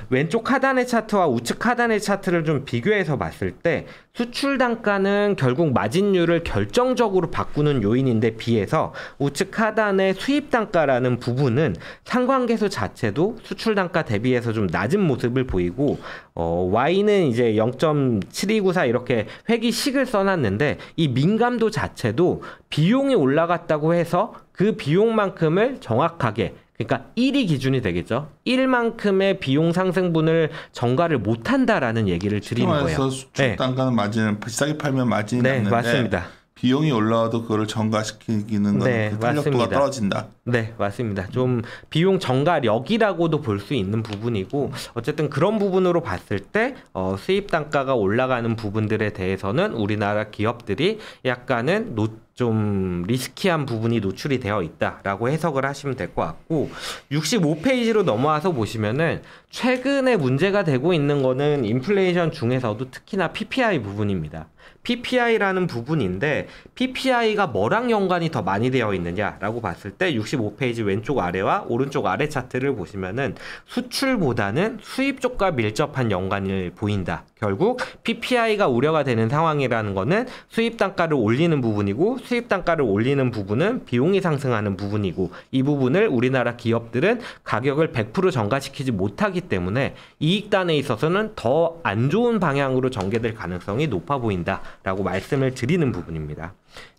왼쪽 하단의 차트와 우측 하단의 차트를 좀 비교해서 봤을 때 수출 단가는 결국 마진율을 결정적으로 바꾸는 요인인데 비해서 우측 하단의 수입 단가라는 부분은 상관계수 자체도 수출 단가 대비해서 좀 낮은 모습을 보이고 Y는 이제 0.7294 이렇게 회기식을 써놨는데 이 민감도 자체도 비용이 올라갔다고 해서 그 비용만큼을 정확하게 그러니까 1이 기준이 되겠죠. 1만큼의 비용 상승분을 전가를 못한다라는 얘기를 드리는 거예요.
수출 단가는 마진을 비싸게 팔면 마진이 남는데
맞습니다.
비용이 올라와도 그거를 전가시키는 건 그 탄력도가 떨어진다.
네, 맞습니다. 좀 비용 전가력이라고도 볼 수 있는 부분이고 어쨌든 그런 부분으로 봤을 때 수입 단가가 올라가는 부분들에 대해서는 우리나라 기업들이 약간은 좀 리스키한 부분이 노출이 되어 있다라고 해석을 하시면 될 것 같고 65페이지로 넘어와서 보시면은 최근에 문제가 되고 있는 거는 인플레이션 중에서도 특히나 PPI 부분입니다. PPI라는 부분인데 PPI가 뭐랑 연관이 더 많이 되어 있느냐라고 봤을 때 65페이지 왼쪽 아래와 오른쪽 아래 차트를 보시면은 수출보다는 수입 쪽과 밀접한 연관을 보인다. 결국 PPI가 우려가 되는 상황이라는 거는 수입 단가를 올리는 부분이고 수입 단가를 올리는 부분은 비용이 상승하는 부분이고 이 부분을 우리나라 기업들은 가격을 100% 전가시키지 못하기 때문에 이익단에 있어서는 더 안 좋은 방향으로 전개될 가능성이 높아 보인다라고 말씀을 드리는 부분입니다.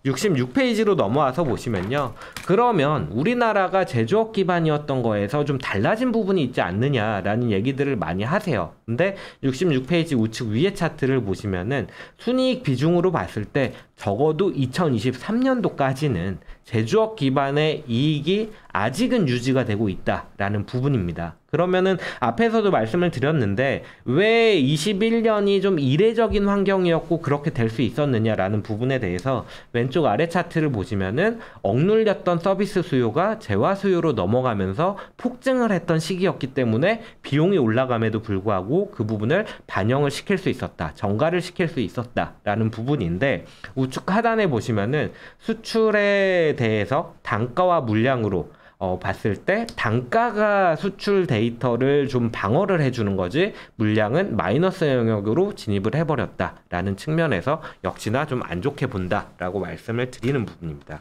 66페이지로 넘어와서 보시면요. 그러면 우리나라가 제조업 기반이었던 거에서 좀 달라진 부분이 있지 않느냐라는 얘기들을 많이 하세요. 근데 66페이지 우측 위에 차트를 보시면은 순이익 비중으로 봤을 때 적어도 2023년도까지는 제조업 기반의 이익이 아직은 유지가 되고 있다라는 부분입니다. 그러면은 앞에서도 말씀을 드렸는데 왜 21년이 좀 이례적인 환경이었고 그렇게 될 수 있었느냐라는 부분에 대해서 왼쪽 아래 차트를 보시면은 억눌렸던 서비스 수요가 재화 수요로 넘어가면서 폭증을 했던 시기였기 때문에 비용이 올라감에도 불구하고 그 부분을 반영을 시킬 수 있었다. 전가를 시킬 수 있었다라는 부분인데 우측 하단에 보시면은 수출에 대해서 단가와 물량으로 봤을 때 단가가 수출 데이터를 좀 방어를 해주는 거지 물량은 마이너스 영역으로 진입을 해버렸다라는 측면에서 역시나 좀 안 좋게 본다라고 말씀을 드리는 부분입니다.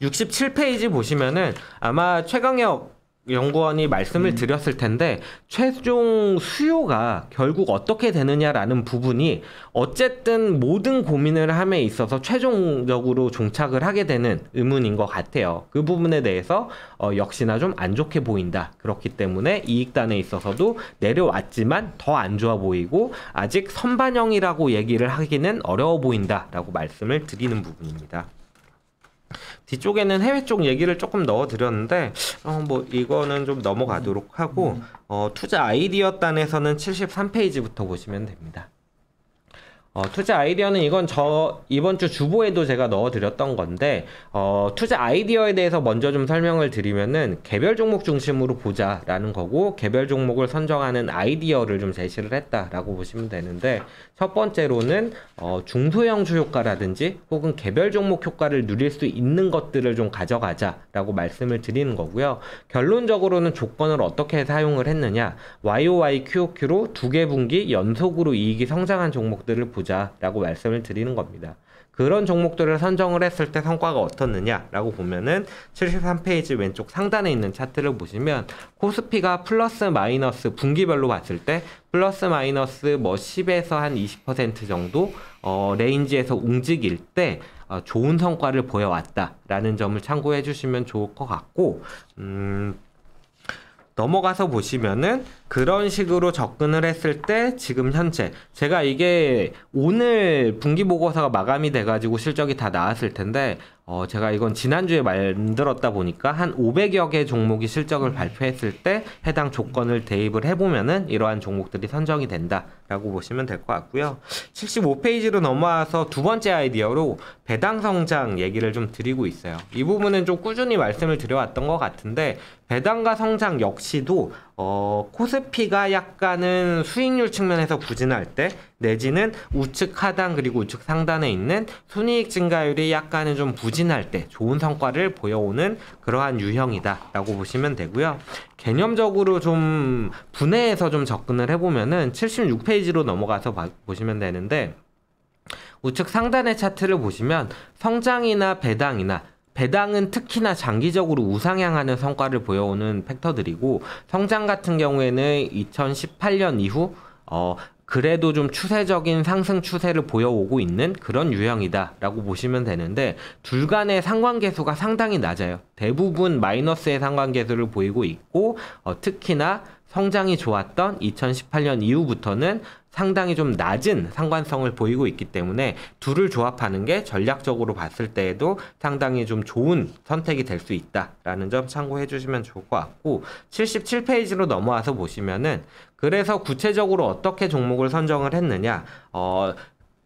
67페이지 보시면은 아마 최강혁 연구원이 말씀을 드렸을 텐데 최종 수요가 결국 어떻게 되느냐라는 부분이 어쨌든 모든 고민을 함에 있어서 최종적으로 종착을 하게 되는 의문인 것 같아요. 그 부분에 대해서 역시나 좀 안 좋게 보인다. 그렇기 때문에 이익단에 있어서도 내려왔지만 더 안 좋아 보이고 아직 선반영이라고 얘기를 하기는 어려워 보인다라고 말씀을 드리는 부분입니다. 뒤쪽에는 해외 쪽 얘기를 조금 넣어드렸는데 뭐 이거는 좀 넘어가도록 하고 투자 아이디어 단에서는 73페이지부터 보시면 됩니다. 투자 아이디어는 이건 이번 주 주보에도 제가 넣어드렸던 건데, 투자 아이디어에 대해서 먼저 좀 설명을 드리면은 개별 종목 중심으로 보자라는 거고, 개별 종목을 선정하는 아이디어를 좀 제시를 했다라고 보시면 되는데, 첫 번째로는, 중소형주 효과라든지 혹은 개별 종목 효과를 누릴 수 있는 것들을 좀 가져가자라고 말씀을 드리는 거고요. 결론적으로는 조건을 어떻게 사용을 했느냐, YOY, QOQ로 2개 분기 연속으로 이익이 성장한 종목들을 보자라고 말씀을 드리는 겁니다. 그런 종목들을 선정을 했을 때 성과가 어떻느냐라고 보면은 73페이지 왼쪽 상단에 있는 차트를 보시면 코스피가 플러스 마이너스 분기별로 봤을 때 플러스 마이너스 뭐 10에서 한 20% 정도 레인지에서 움직일 때 좋은 성과를 보여왔다라는 점을 참고해 주시면 좋을 것 같고, 넘어가서 보시면은 그런 식으로 접근을 했을 때 지금 현재 제가 이게 오늘 분기 보고서가 마감이 돼가지고 실적이 다 나왔을 텐데 제가 이건 지난주에 만들었다 보니까 한 500여 개 종목이 실적을 발표했을 때 해당 조건을 대입을 해보면은 이러한 종목들이 선정이 된다라고 보시면 될 것 같고요. 75페이지로 넘어와서 두 번째 아이디어로 배당 성장 얘기를 좀 드리고 있어요. 이 부분은 좀 꾸준히 말씀을 드려왔던 것 같은데, 배당과 성장 역시도 코스피가 약간은 수익률 측면에서 부진할 때, 내지는 우측 하단 그리고 우측 상단에 있는 순이익 증가율이 약간은 좀 부진할 때 좋은 성과를 보여오는 그러한 유형이다라고 보시면 되고요. 개념적으로 좀 분해해서 좀 접근을 해보면은 76페이지로 넘어가서 보시면 되는데, 우측 상단의 차트를 보시면 성장이나 배당은 특히나 장기적으로 우상향하는 성과를 보여오는 팩터들이고, 성장 같은 경우에는 2018년 이후 그래도 좀 추세적인 상승 추세를 보여오고 있는 그런 유형이다라고 보시면 되는데, 둘 간의 상관계수가 상당히 낮아요. 대부분 마이너스의 상관계수를 보이고 있고, 특히나 성장이 좋았던 2018년 이후부터는 상당히 좀 낮은 상관성을 보이고 있기 때문에 둘을 조합하는 게 전략적으로 봤을 때에도 상당히 좀 좋은 선택이 될 수 있다라는 점 참고해 주시면 좋을 것 같고, 77페이지로 넘어와서 보시면은 그래서 구체적으로 어떻게 종목을 선정을 했느냐,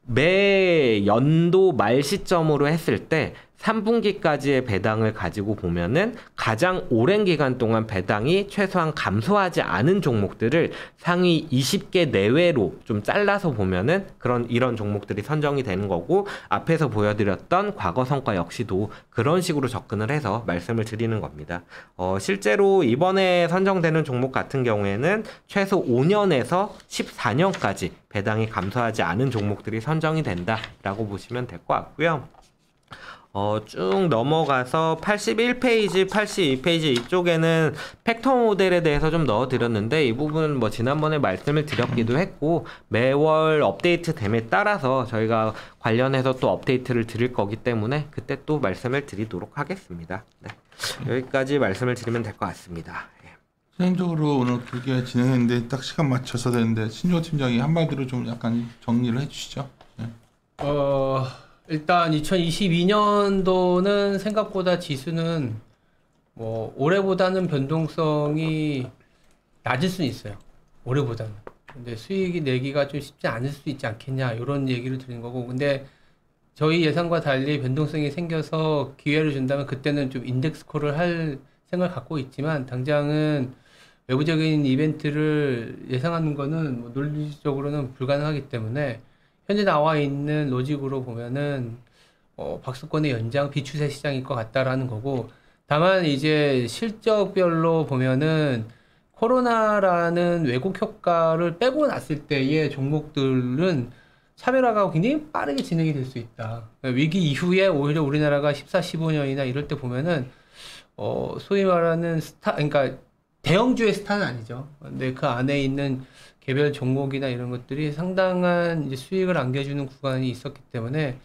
매 연도 말 시점으로 했을 때 3분기까지의 배당을 가지고 보면은 가장 오랜 기간 동안 배당이 최소한 감소하지 않은 종목들을 상위 20개 내외로 좀 잘라서 보면은 이런 종목들이 선정이 되는 거고, 앞에서 보여드렸던 과거 성과 역시도 그런 식으로 접근을 해서 말씀을 드리는 겁니다. 실제로 이번에 선정되는 종목 같은 경우에는 최소 5년에서 14년까지 배당이 감소하지 않은 종목들이 선정이 된다라고 보시면 될 것 같고요. 쭉 넘어가서 81페이지, 82페이지 이쪽에는 팩터 모델에 대해서 좀 넣어드렸는데, 이 부분은 뭐 지난번에 말씀을 드렸기도 했고, 매월 업데이트 됨에 따라서 저희가 관련해서 또 업데이트를 드릴 거기 때문에 그때 또 말씀을 드리도록 하겠습니다. 네. 여기까지 말씀을 드리면 될 것 같습니다.
최종적으로 오늘 그렇게 진행했는데 딱 시간 맞춰서 되는데, 신조 팀장이 한마디로 좀 약간 정리를 해주시죠. 네.
일단 2022년도는 생각보다 지수는 뭐 올해보다는 변동성이 낮을 수는 있어요. 올해보다는. 근데 수익이 내기가 좀 쉽지 않을 수 있지 않겠냐, 이런 얘기를 드린 거고, 근데 저희 예상과 달리 변동성이 생겨서 기회를 준다면 그때는 좀 인덱스 콜을 할 생각을 갖고 있지만, 당장은 외부적인 이벤트를 예상하는 거는 뭐 논리적으로는 불가능하기 때문에 현재 나와 있는 로직으로 보면은 박스권의 연장 비추세 시장일 것 같다라는 거고, 다만 이제 실적별로 보면은 코로나라는 왜곡 효과를 빼고 났을 때의 종목들은 차별화가 굉장히 빠르게 진행이 될 수 있다. 위기 이후에 오히려 우리나라가 14, 15년이나 이럴 때 보면은 소위 말하는 그러니까 대형주의 스타는 아니죠. 근데 그 안에 있는 개별 종목이나 이런 것들이 상당한 이제 수익을 안겨주는 구간이 있었기 때문에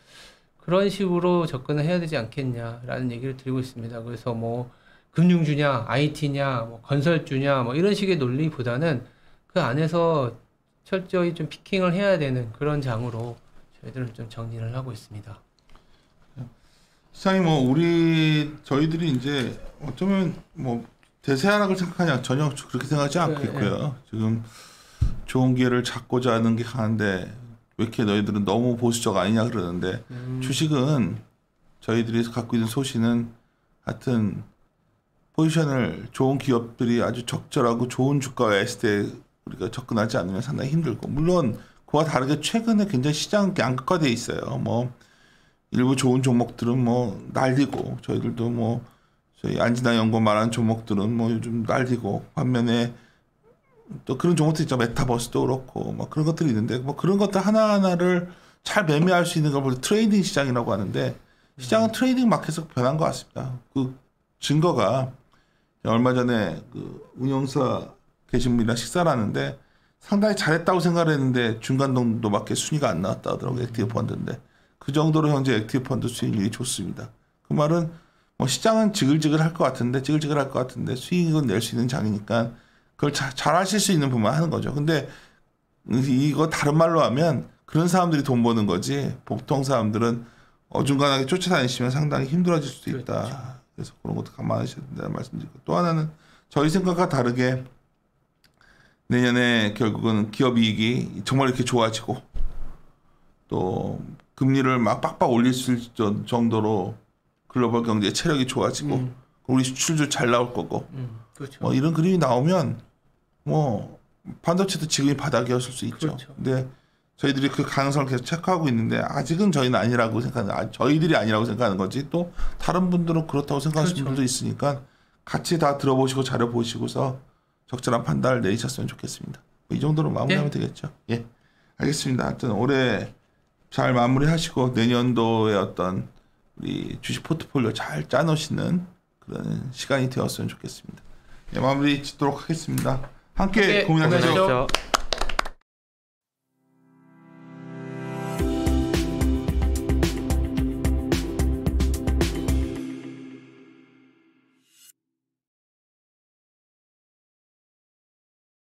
그런 식으로 접근을 해야 되지 않겠냐라는 얘기를 드리고 있습니다. 그래서 뭐 금융주냐, IT냐, 뭐 건설주냐, 뭐 이런 식의 논리보다는 그 안에서 철저히 좀 피킹을 해야 되는 그런 장으로 저희들은 좀 정리를 하고 있습니다.
시장이 뭐 저희들이 이제 어쩌면 뭐 대세 하락을 생각하냐 전혀 그렇게 생각하지 않고
네,
있고요. 지금 좋은 기회를 잡고자 하는 게 강한데 왜 이렇게 너희들은 너무 보수적 아니냐 그러는데 주식은 저희들이 갖고 있는 소신은 하여튼 포지션을 좋은 기업들이 아주 적절하고 좋은 주가와 했을 때 우리가 접근하지 않으면 상당히 힘들고 물론 그와 다르게 최근에 굉장히 시장 양극화되어 있어요. 뭐 일부 좋은 종목들은 뭐 날리고 저희들도 뭐 저희 안진아 연구원 말하는 종목들은 뭐 요즘 날리고 반면에 또 그런 종목들 있죠. 메타버스도 그렇고 뭐 그런 것들이 있는데 뭐 그런 것들 하나하나를 잘 매매할 수 있는 걸 보면 트레이딩 시장이라고 하는데 시장은 트레이딩 마켓으로 변한 것 같습니다. 그 증거가 얼마 전에 그 운영사 계신 분이랑 식사를 하는데 상당히 잘했다고 생각을 했는데 중간 정도밖에 순위가 안 나왔다 하더라고요. 액티브 펀드인데 그 정도로 현재 액티브 펀드 수익률이 좋습니다. 그 말은 뭐 시장은 지글지글할 것 같은데 수익은 낼 수 있는 장이니까 그걸 잘 하실 수 있는 분만 하는 거죠. 근데 이거 다른 말로 하면 그런 사람들이 돈 버는 거지 보통 사람들은 어중간하게 쫓아다니시면 상당히 힘들어질 수도 있다.
그렇죠.
그래서 그런 것도 감안하셔야 된다는 말씀드리고 또 하나는 저희 생각과 다르게 내년에 결국은 기업 이익이 정말 이렇게 좋아지고 또 금리를 막 빡빡 올릴 수 있을 정도로 글로벌 경제 체력이 좋아지고 우리 수출도 잘 나올 거고
그렇죠.
뭐 이런 그림이 나오면 뭐 반도체도 지금이 바닥이었을 수 있죠.
그렇죠.
근데 저희들이 그 가능성을 계속 체크하고 있는데 아직은 저희는 아니라고 생각하는 저희들이 아니라고 생각하는 거지 또 다른 분들은 그렇다고 생각하시는
그렇죠.
분도 있으니까 같이 다 들어보시고 자료 보시고서 적절한 판단을 내리셨으면 좋겠습니다. 이 정도로 마무리하면 되겠죠. 예, 알겠습니다. 하여튼 올해 잘 마무리하시고 내년도에 어떤 우리 주식 포트폴리오 잘 짜놓으시는 그런 시간이 되었으면 좋겠습니다. 예, 마무리 짓도록 하겠습니다. 함께 고민하시죠.
고민하시죠.